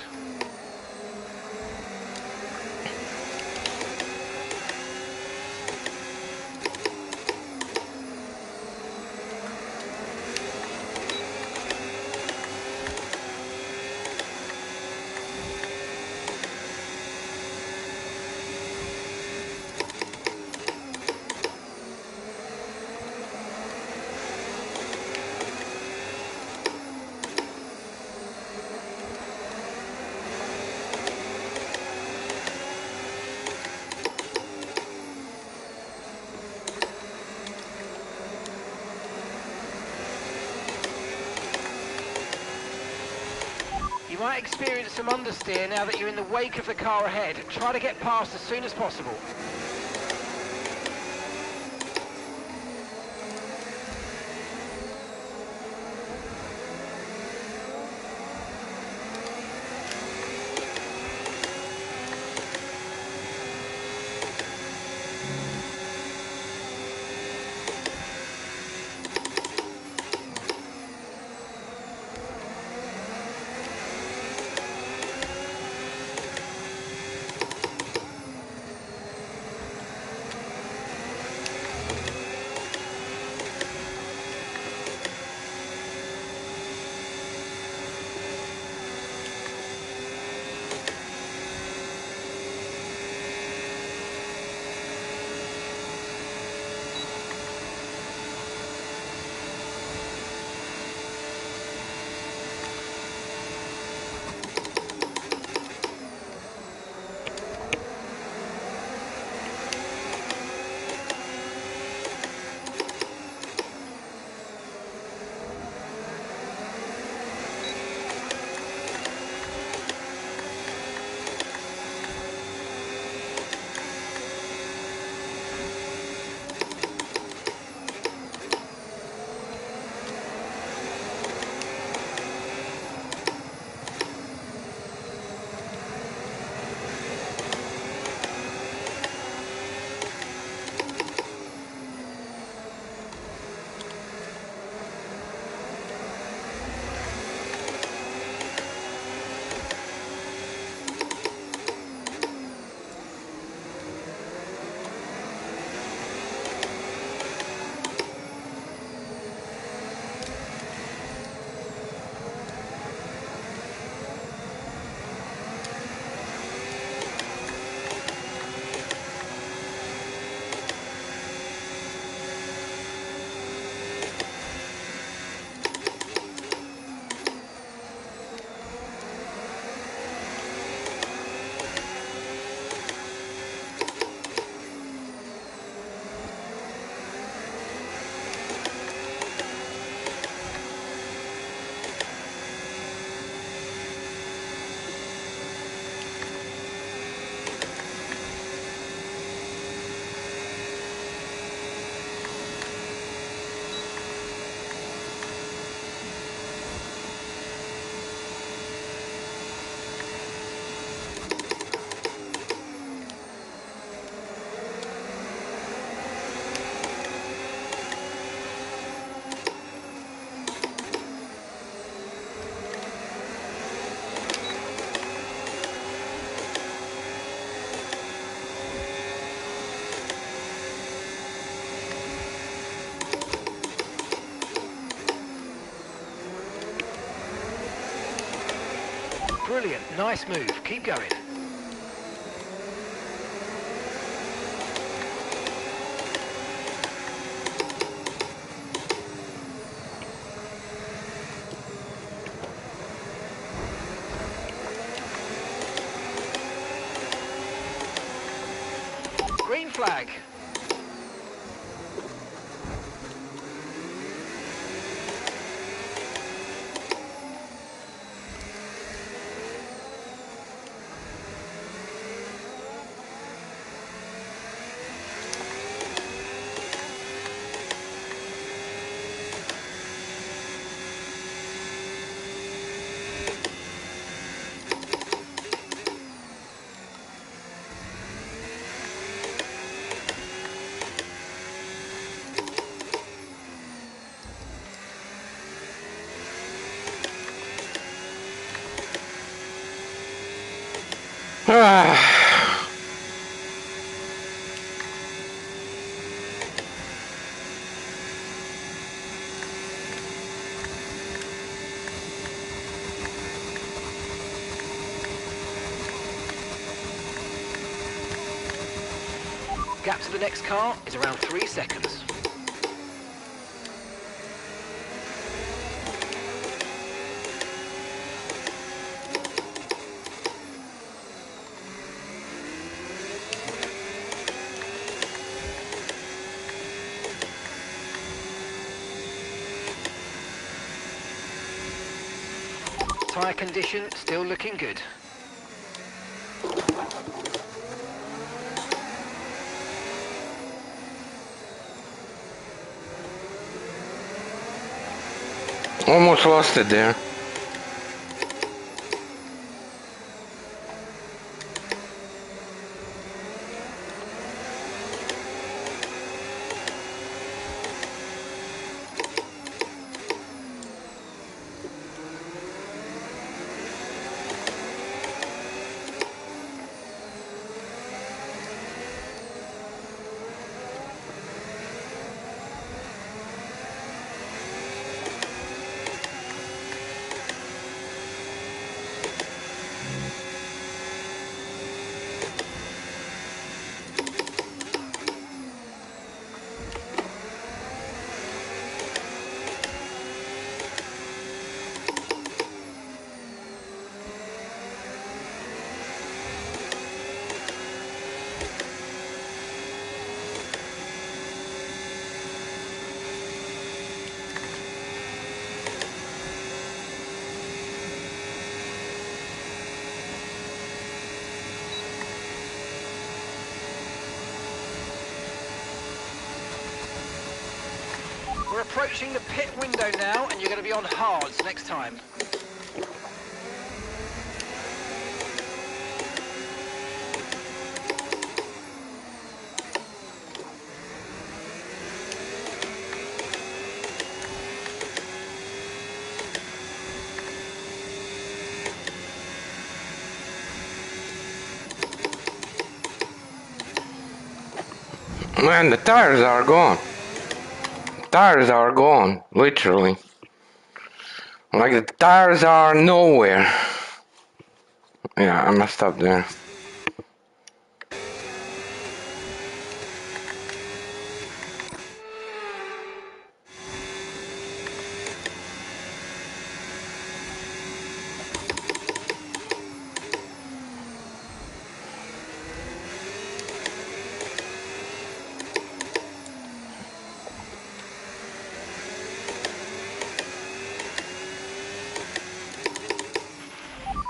S2: You might experience some understeer now that you're in the wake of the car ahead. Try to get past as soon as possible. Brilliant, nice move. Keep going. Green flag.
S1: Ah.
S2: Gap to the next car is around 3 seconds. Tyre condition still looking good.
S1: Almost lost it there.
S2: We're approaching the pit window now, and you're going to be on hards next time.
S1: Man, the tires are gone. Tires are gone, literally. Like the tires are nowhere. Yeah, I messed up there.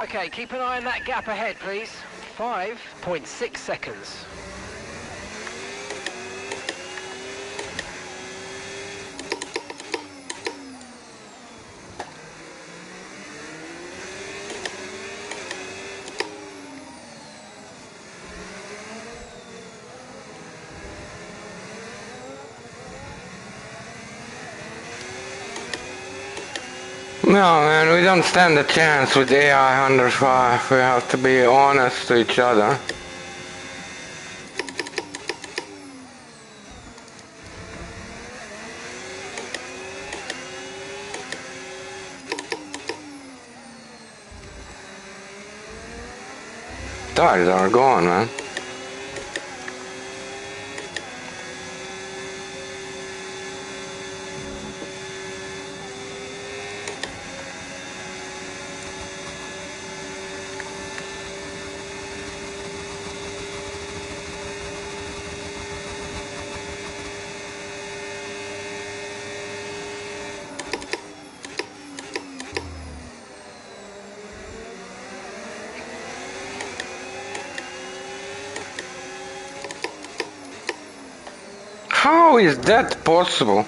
S2: Okay, keep an eye on that gap ahead, please. 5.6 seconds.
S1: No, man, we don't stand a chance with AI under 5. We have to be honest to each other. Tires are gone, man. How is that possible?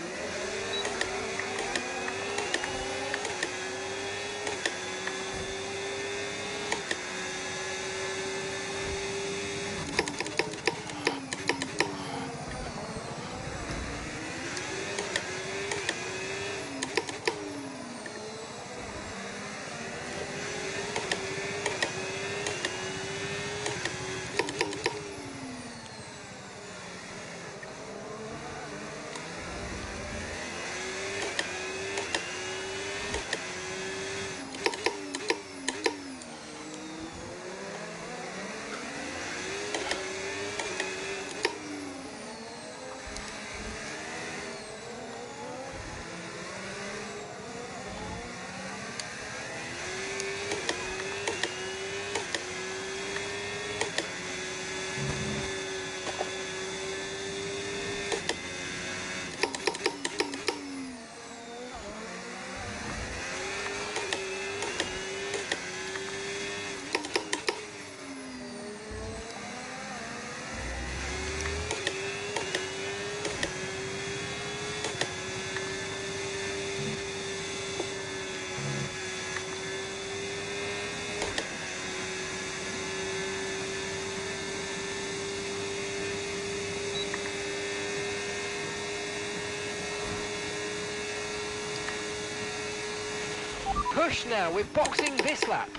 S2: Push now, we're boxing this lap.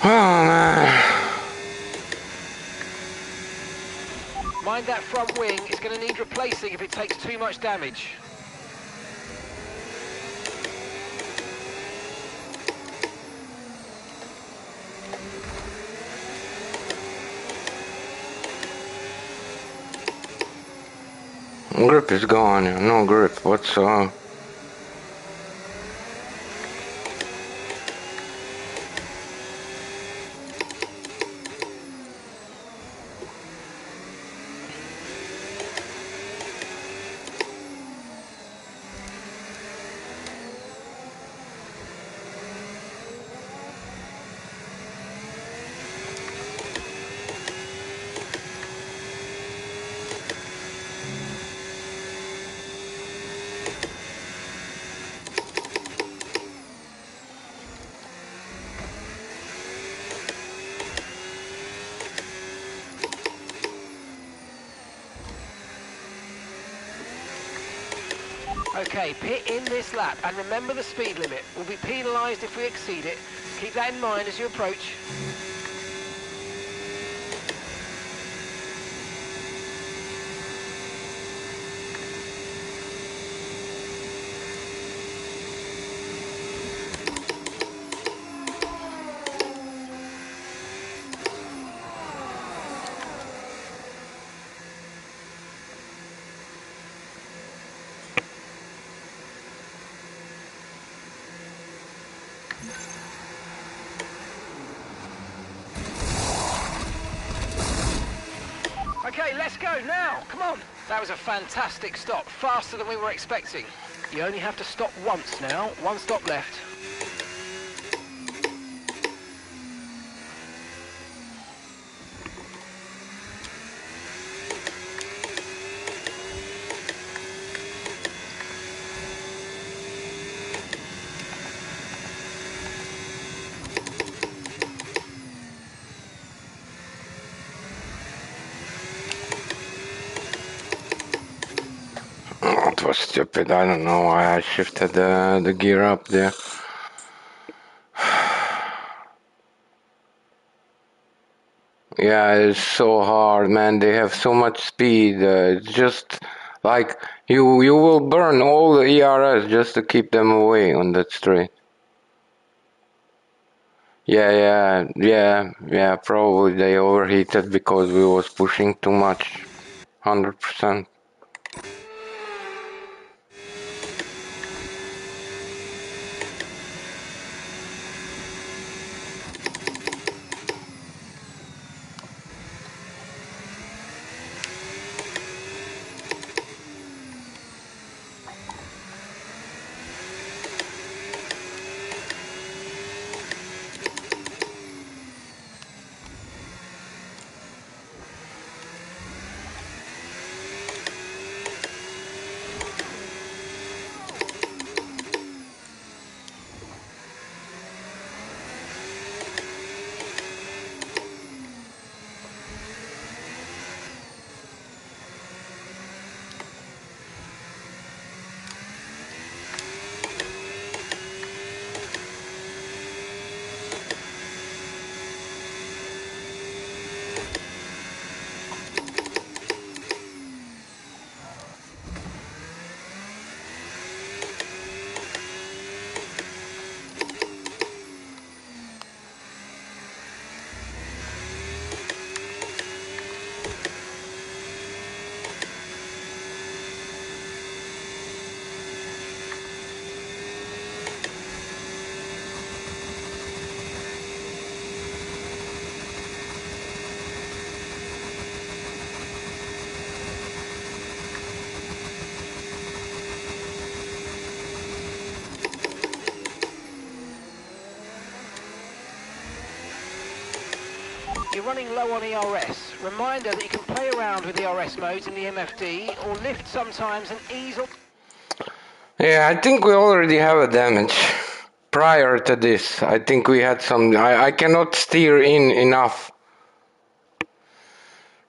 S1: Oh man.
S2: Mind that front wing, it's going to need replacing if it takes too much damage.
S1: Grip is gone, no grip whatsoever.
S2: Okay, pit in this lap, and remember the speed limit. We'll be penalised if we exceed it. Keep that in mind as you approach. Okay, let's go now. Come on. That was a fantastic stop, faster than we were expecting. You only have to stop once now. One stop left.
S1: Oh, it was stupid, I don't know why I shifted the gear up there. Yeah, it's so hard, man. They have so much speed. It's just like you will burn all the ERS just to keep them away on that straight. Yeah. Probably they overheated because we was pushing too much. 100%.
S2: You're running low on ERS. Reminder that you can play around with ERS modes in the MFD or lift sometimes and ease up.
S1: Yeah, I think we already have a damage. prior to this. I think we had some. I cannot steer in enough.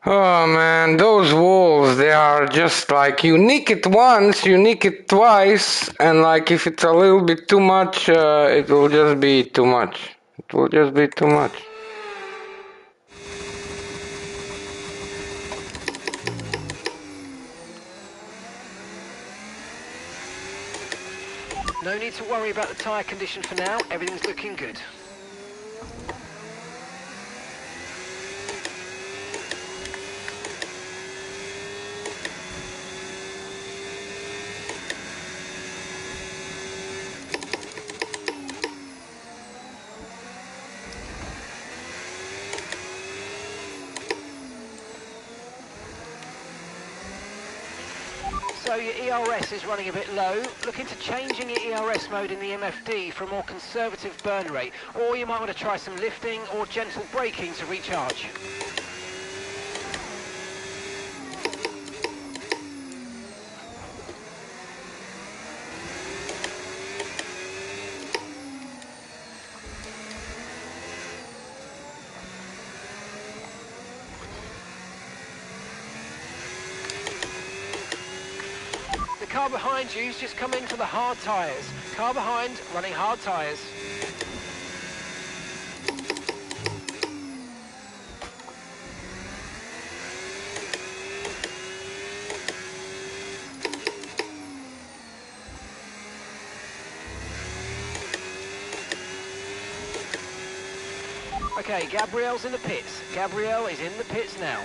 S1: Oh man, those walls, they are just like, you nick it once, you nick it twice, and like if it's a little bit too much, it will just be too much. It will just be too much.
S2: No need to worry about the tyre condition for now, everything's looking good. So your ERS is running a bit low. Look into changing your ERS mode in the MFD for a more conservative burn rate, or you might want to try some lifting or gentle braking to recharge. The car behind you's just come in for the hard tyres. Car behind running hard tyres. Okay, Gabrielle's in the pits. Gabrielle is in the pits now.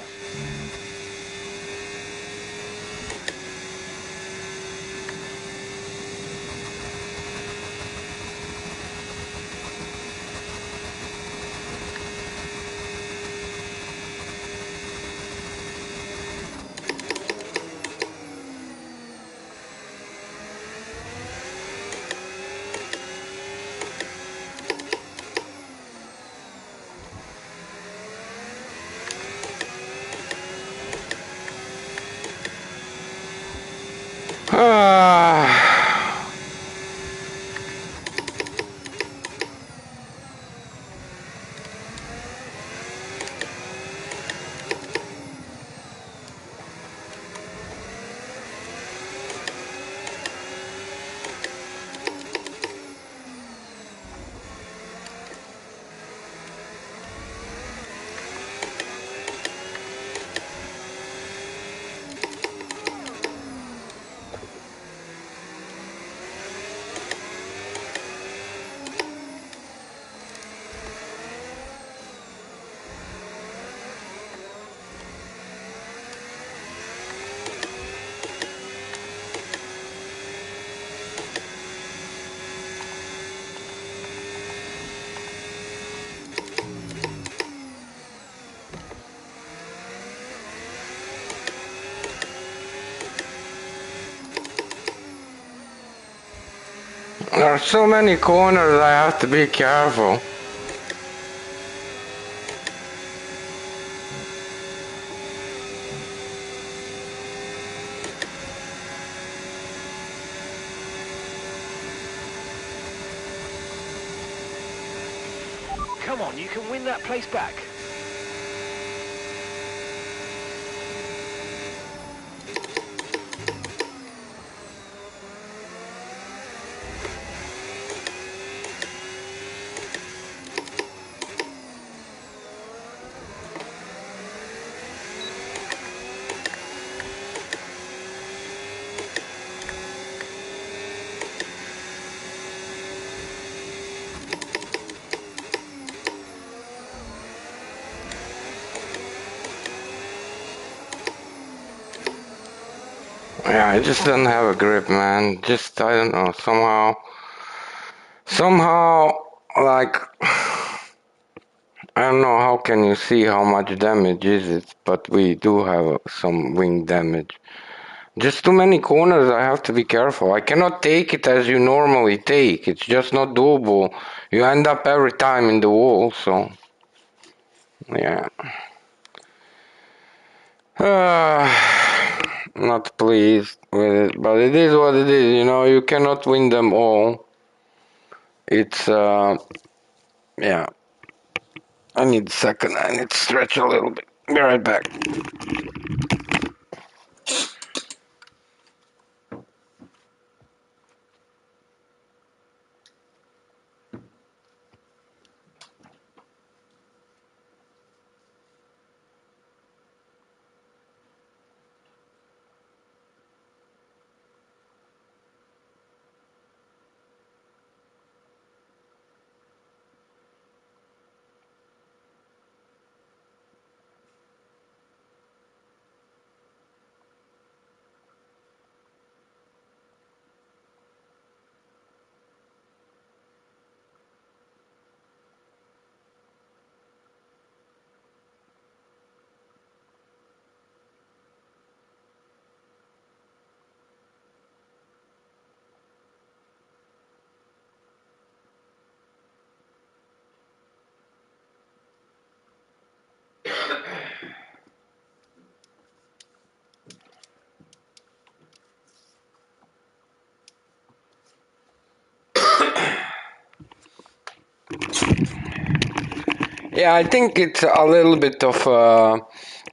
S1: There are so many corners, I have to be careful.
S2: Come on, you can win that place back.
S1: Yeah, I just don't have a grip, man. Just, I don't know, somehow, like, I don't know how can you see how much damage is it, but we do have some wing damage. Just too many corners, I have to be careful. I cannot take it as you normally take. It's just not doable. You end up every time in the wall, so, yeah. Not pleased with it, but it is what it is, you know, you cannot win them all. It's yeah. I need a second. I need to stretch a little bit. Be right back. Yeah, I think it's a little bit of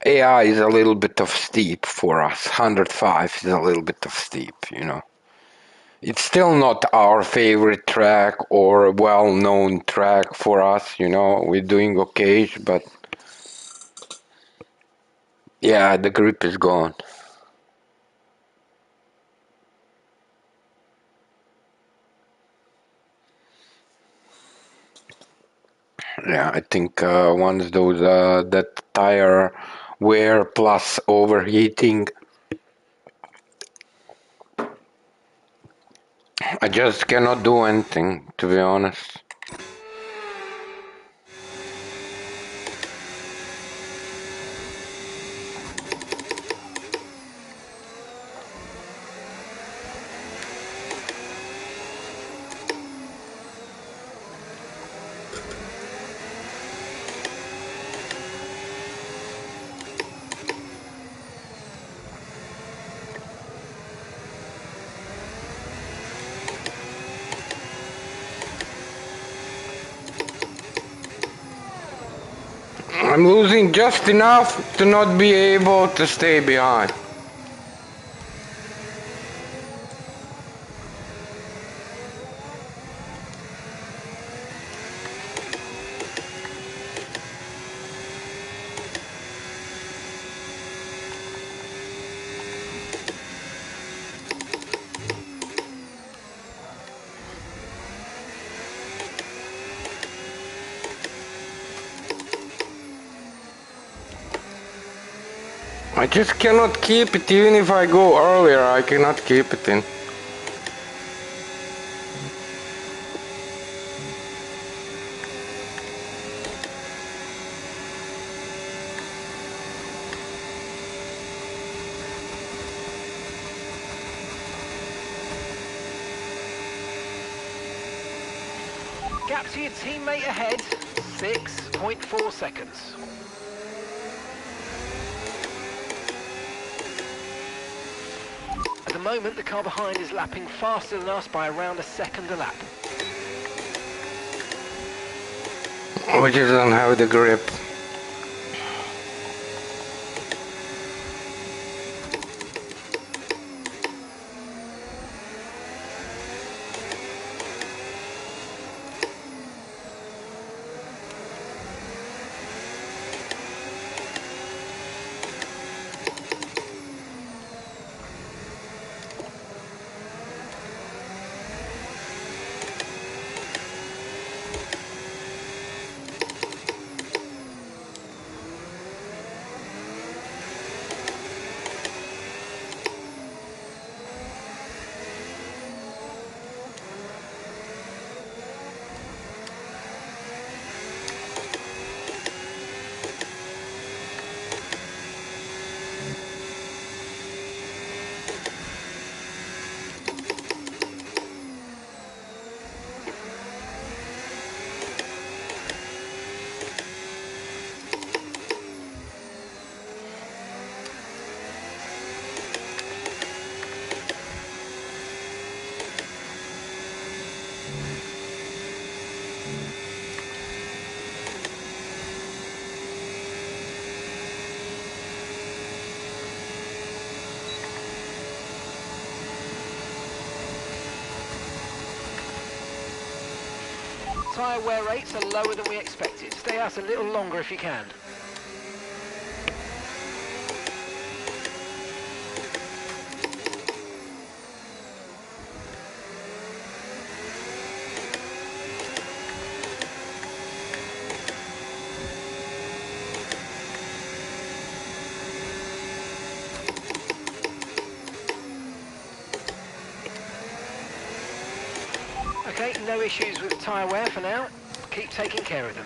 S1: AI is a little bit of steep for us. 105 is a little bit of steep, you know. It's still not our favorite track or a well-known track for us, you know. We're doing okay, but yeah, the grip is gone. Yeah, I think once those that tire wear plus overheating, I just cannot do anything, to be honest. I'm losing just enough to not be able to stay behind. I just cannot keep it, even if I go earlier, I cannot keep it in.
S2: Gap to your teammate ahead, 6.4 seconds. At the moment, the car behind is lapping faster than us by around a second a lap.
S1: We just don't have the grip.
S2: tyre wear rates are lower than we expected. Stay out a little longer if you can. Okay, no issues with tyre wear for now. Keep taking care of them.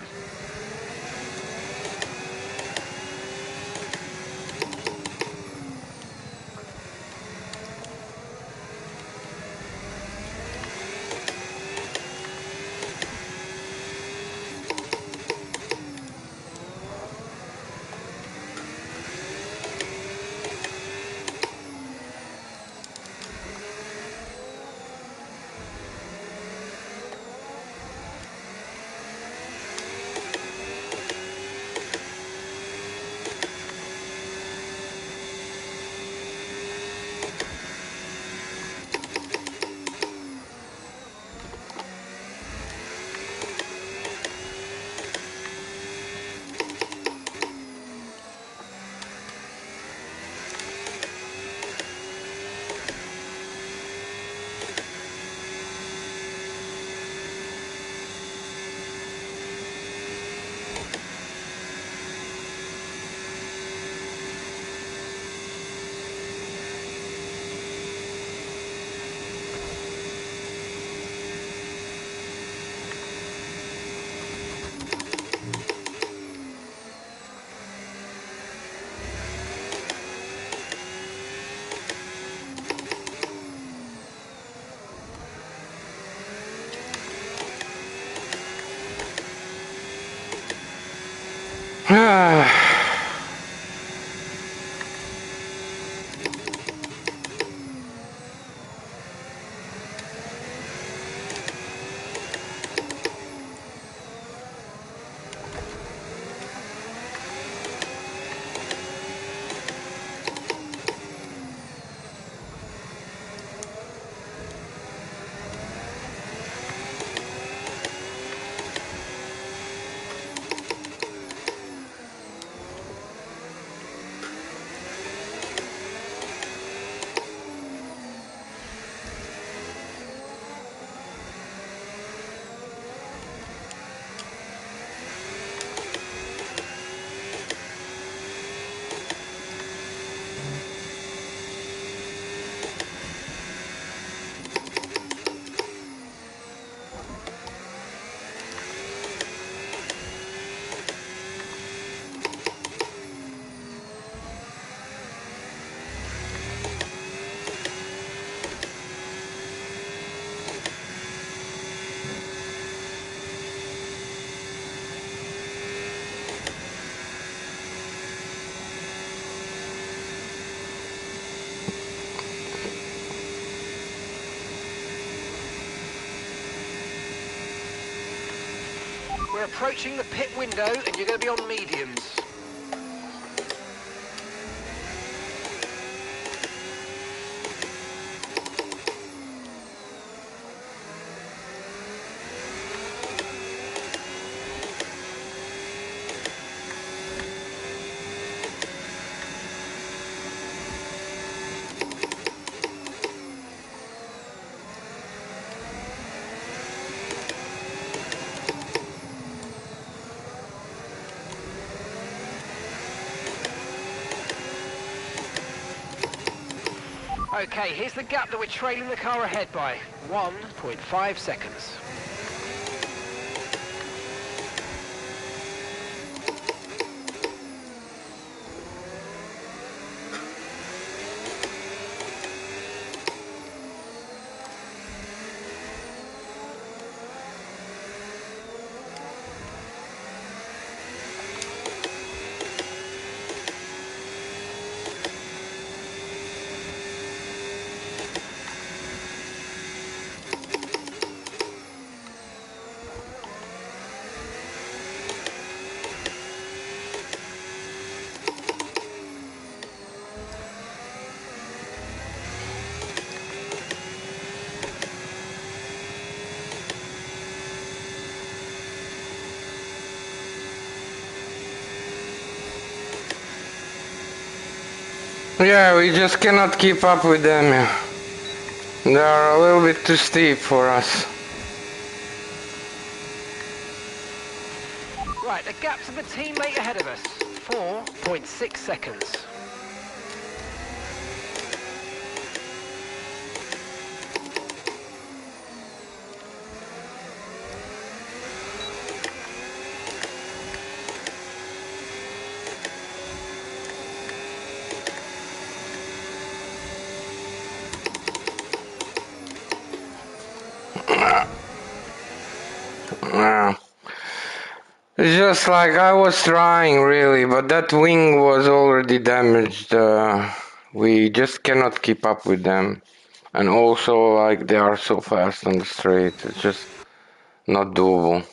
S2: We're approaching the pit window and you're going to be on mediums. Okay, here's the gap that we're trailing the car ahead by. 1.5 seconds.
S1: Yeah, we just cannot keep up with them. Yeah. They are a little bit too steep for us.
S2: Right, the gap to the teammate ahead of us, 4.6 seconds.
S1: Yeah. It's just like I was trying really, but that wing was already damaged. We just cannot keep up with them. And also, like, they are so fast on the straight. It's just not doable.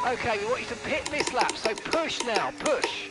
S2: Okay, we want you to pit this lap, so push now, push.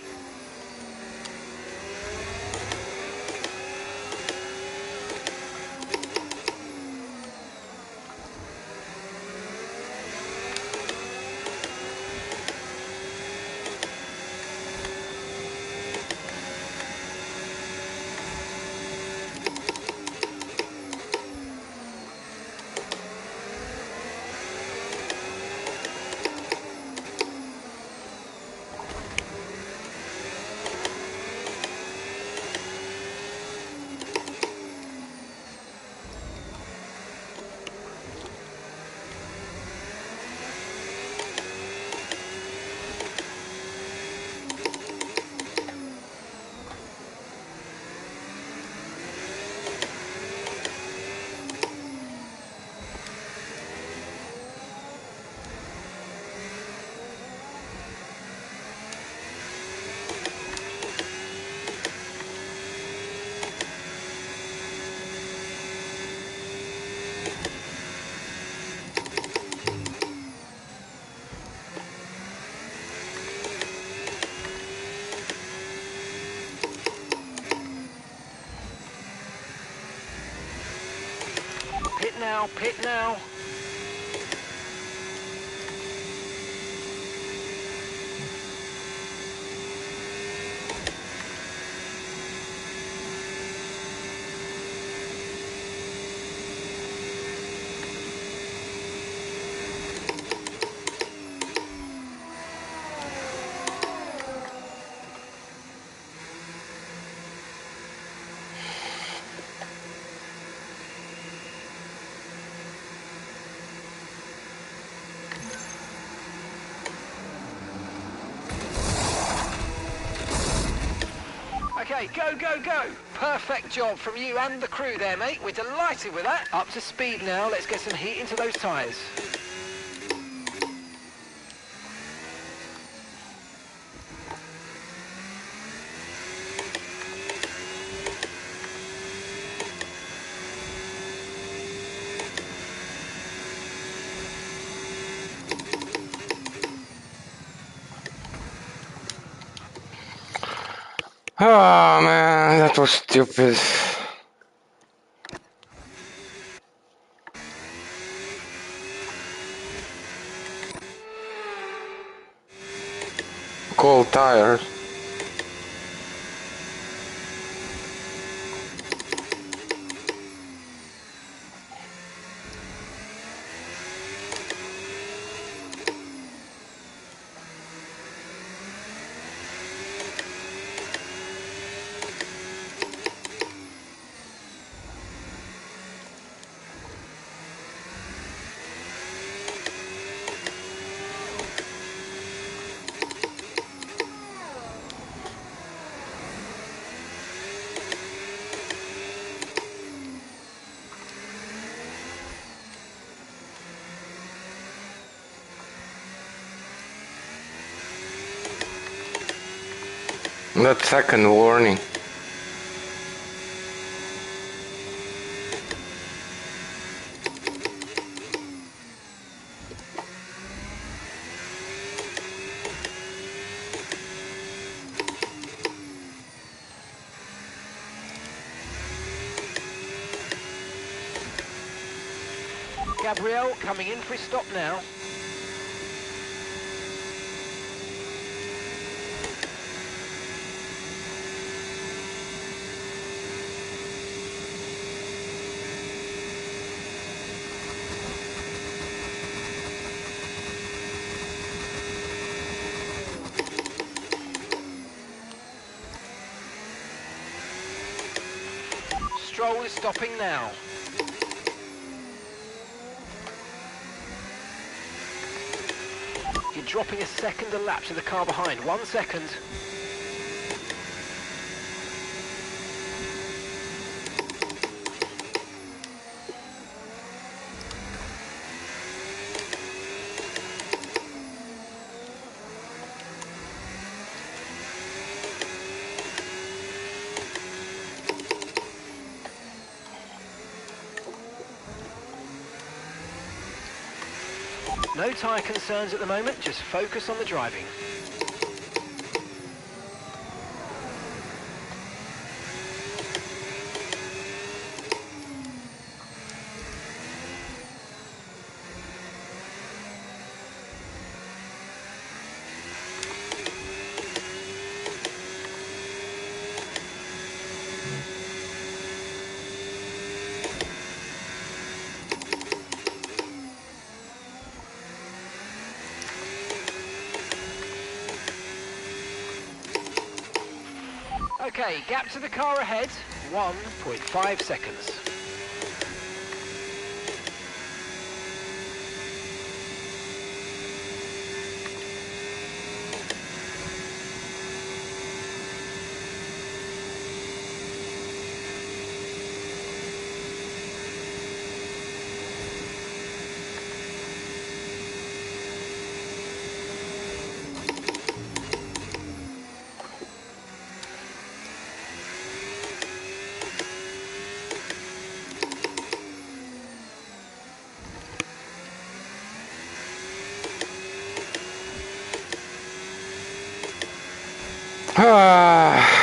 S2: Pit now, pit now. Okay, go, go, go. Perfect job from you and the crew there, mate. We're delighted with that. Up to speed now. Let's get some heat into those tyres.
S1: Oh man, that was stupid. Cold tires. That second warning.
S2: Gabriel coming in for his stop now. Stroll is stopping now. You're dropping a second a lap to the car behind. 1 second. No tyre concerns at the moment, just focus on the driving. Okay, gap to the car ahead, 1.5 seconds.
S1: Ah.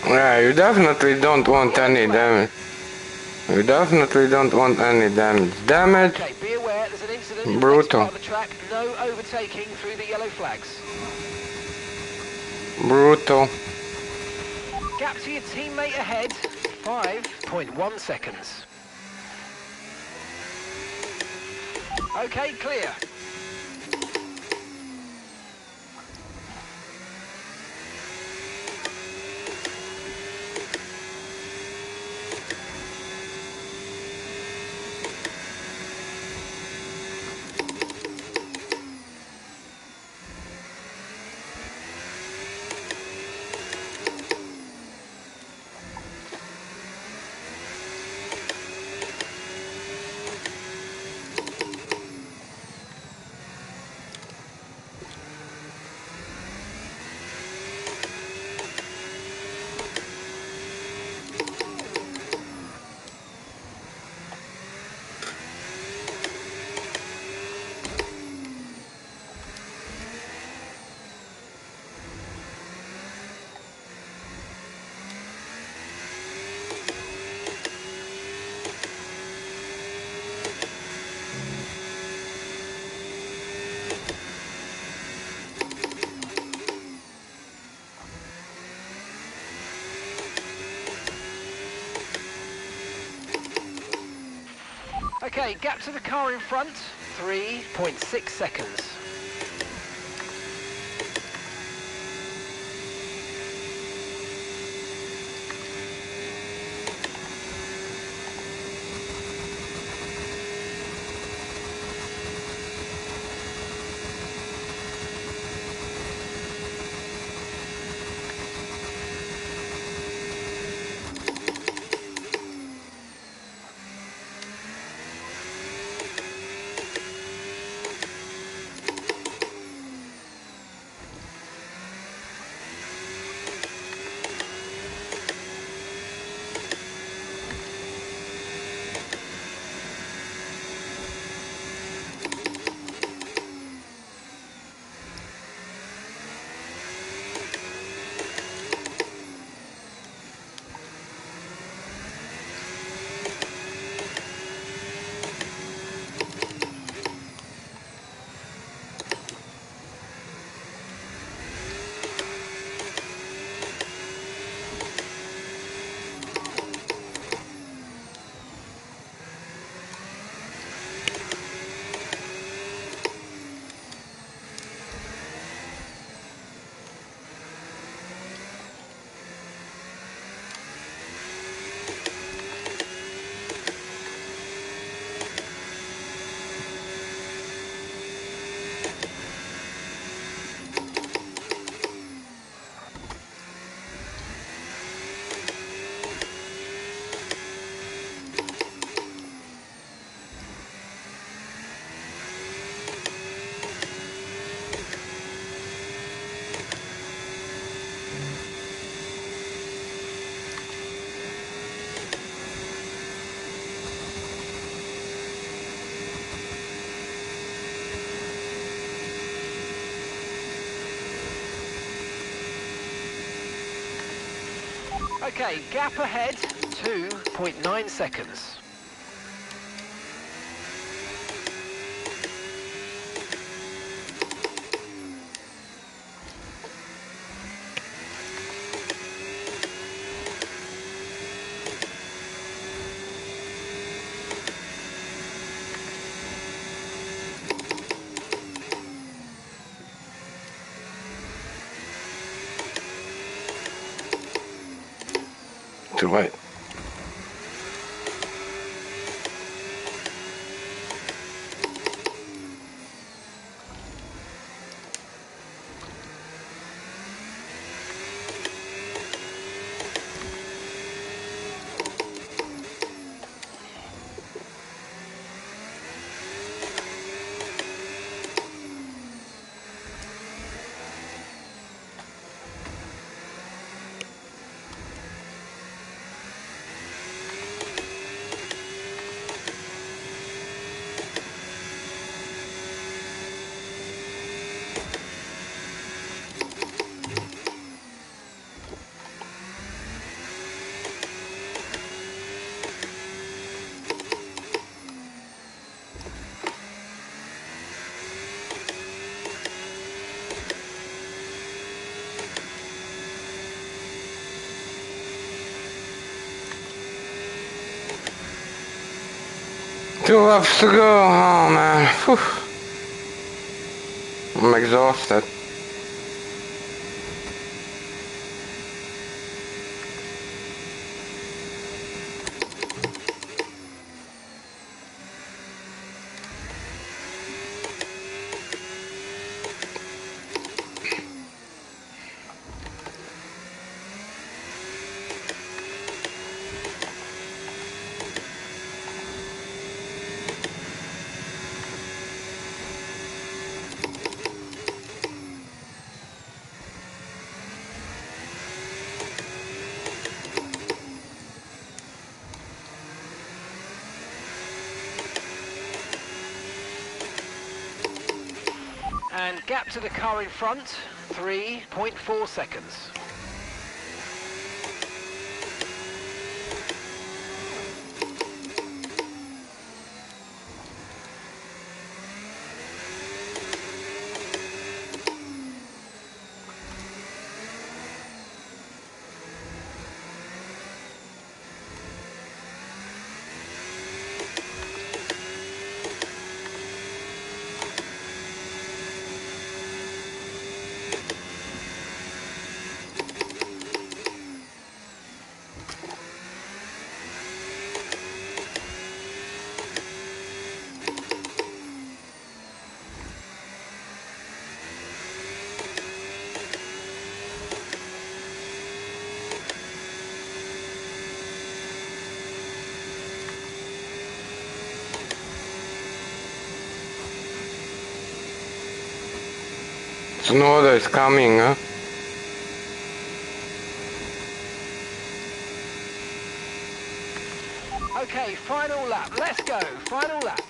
S1: Yeah, you definitely don't want any damage. We definitely don't want any damage. Damage.
S2: Okay, be aware there's an incident in the next
S1: Brutal.
S2: part of the track. No overtaking through the yellow flags.
S1: Brutal.
S2: Gap to your teammate ahead, 5.1 seconds. Okay, clear. Okay, gap to the car in front, 3.6 seconds. Okay, gap ahead, 2.9 seconds.
S1: Too late. 2 laps to go. Oh man. Whew. I'm exhausted.
S2: And gap to the car in front, 3.4 seconds.
S1: Tsunoda is coming, huh?
S2: Okay, final lap. Let's go. Final lap.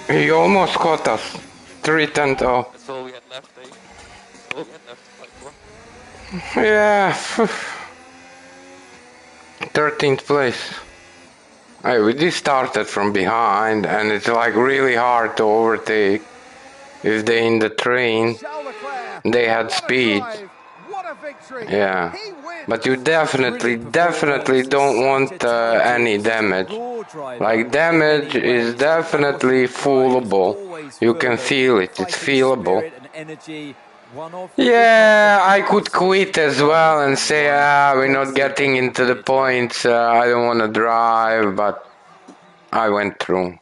S1: He almost caught us. 3:10.
S3: That's all we had left, eh? That's all we had left to fight for.
S1: Yeah. 13th place. Hey, we just started from behind and it's like really hard to overtake. If they in the train,
S4: Charles Leclerc,
S1: they had
S4: what a
S1: speed.
S4: drive, what a victory.
S1: Yeah.
S4: He wins.
S1: But you definitely
S5: Brilliant performance.
S1: don't
S5: Such
S1: want
S5: a talented,
S1: any
S5: such a
S1: damage.
S5: raw driver
S1: Like damage
S5: in many
S1: is
S5: ways. That
S1: definitely
S5: Washington drive is
S1: foolable.
S5: always
S1: You
S5: full
S1: can
S5: of
S1: feel it. It's
S5: fighting
S1: feelable.
S5: spirit and energy. One of, if not
S1: Yeah,
S5: the
S1: I could
S5: fastest
S1: quit as
S5: drivers
S1: well
S5: in
S1: and say,
S5: F1.
S1: we're
S5: Got
S1: not
S5: to see a
S1: getting
S5: break
S1: into the
S5: here today.
S1: points. I don't want to drive, but I went through.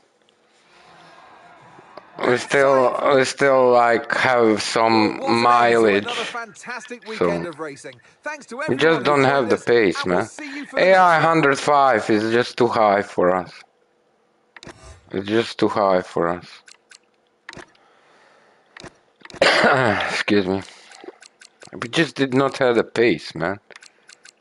S1: We still like have
S4: Well,
S1: some
S4: what an end to another
S1: mileage,
S4: fantastic weekend
S1: so
S4: of racing. Thanks to
S1: we
S4: everyone
S1: just
S4: who
S1: don't have
S4: joined
S1: the
S4: us,
S1: pace,
S4: and we'll
S1: man.
S4: see you for the
S1: AI
S4: next one.
S1: 105 is just too high for us. It's just too high for us. Excuse me. We just did not have the pace, man.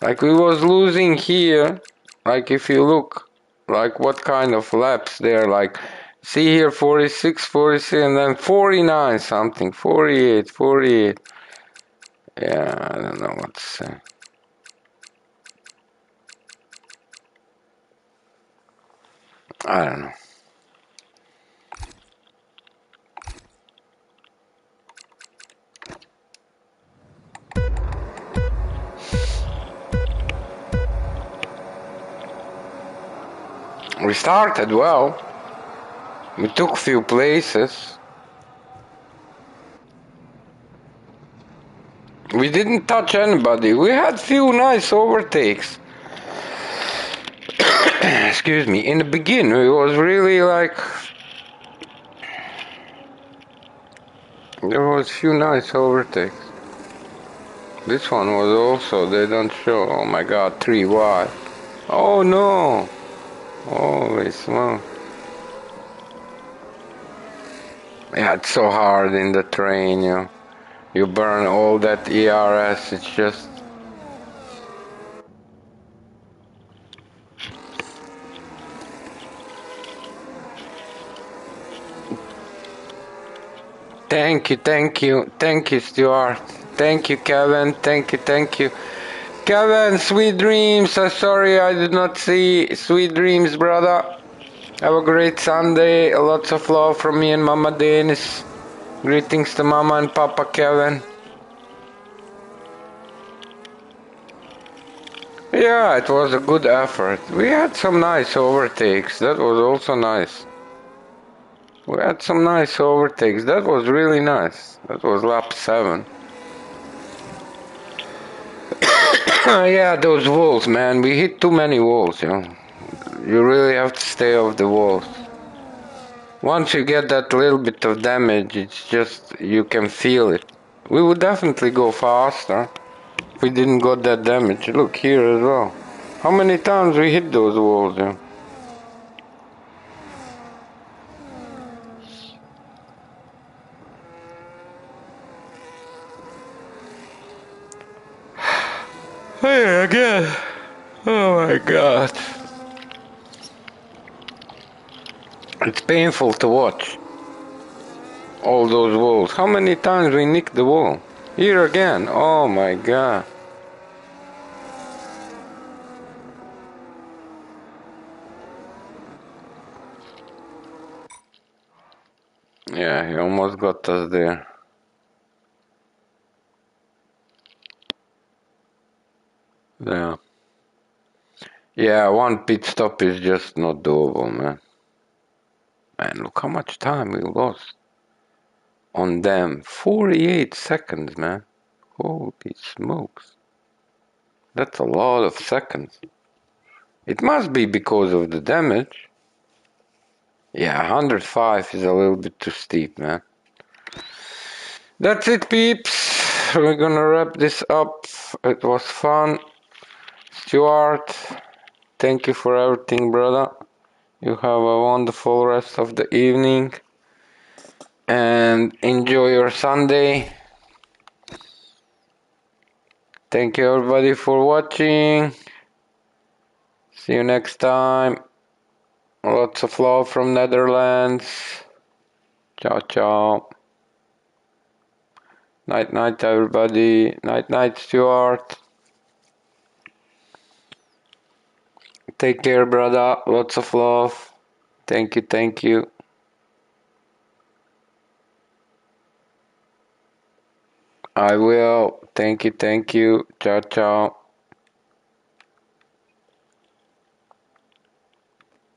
S1: Like we was losing here. Like if you look, like what kind of laps there, like See here, 46, 46, and then 49 something, 48, 48. Yeah, I don't know what to say. I don't know. We started well. We took few places. We didn't touch anybody. We had few nice overtakes. Excuse me. In the beginning, it was really like there was few nice overtakes. This one was also. They don't show. Oh my God, 3 wide. Oh no! Holy smoke! Yeah, it's so hard in the train. You burn all that ERS. It's just. Thank you, Stuart. Thank you, Kevin. Thank you. Kevin, sweet dreams. Sorry I did not see. Sweet dreams, brother. Have a great Sunday. Lots of love from me and Mama Denis. Greetings to Mama and Papa Kevin. Yeah, it was a good effort. We had some nice overtakes. That was also nice. We had some nice overtakes. That was really nice. That was lap 7. Yeah, those walls, man. We hit too many walls, You really have to stay off the walls. Once you get that little bit of damage, it's just, you can feel it. We would definitely go faster if we didn't got that damage. Look here as well. How many times we hit those walls, Hey, again. Oh my God. It's painful to watch. All those walls. How many times we nicked the wall? Here again. Oh my God. Yeah, he almost got us there. Yeah. Yeah, one pit stop is just not doable, man. Man, look how much time we lost on them. 48 seconds, man. Holy smokes. That's a lot of seconds. It must be because of the damage. Yeah, 105 is a little bit too steep, man. That's it, peeps. We're gonna wrap this up. It was fun. Stuart, thank you for everything, brother. You have a wonderful rest of the evening. And enjoy your Sunday. Thank you everybody for watching. See you next time. Lots of love from Netherlands. Ciao, ciao. Night, night, everybody. Night, night, Stuart. Take care, brother. Lots of love. Thank you, thank you. I will. Thank you, thank you. Ciao, ciao.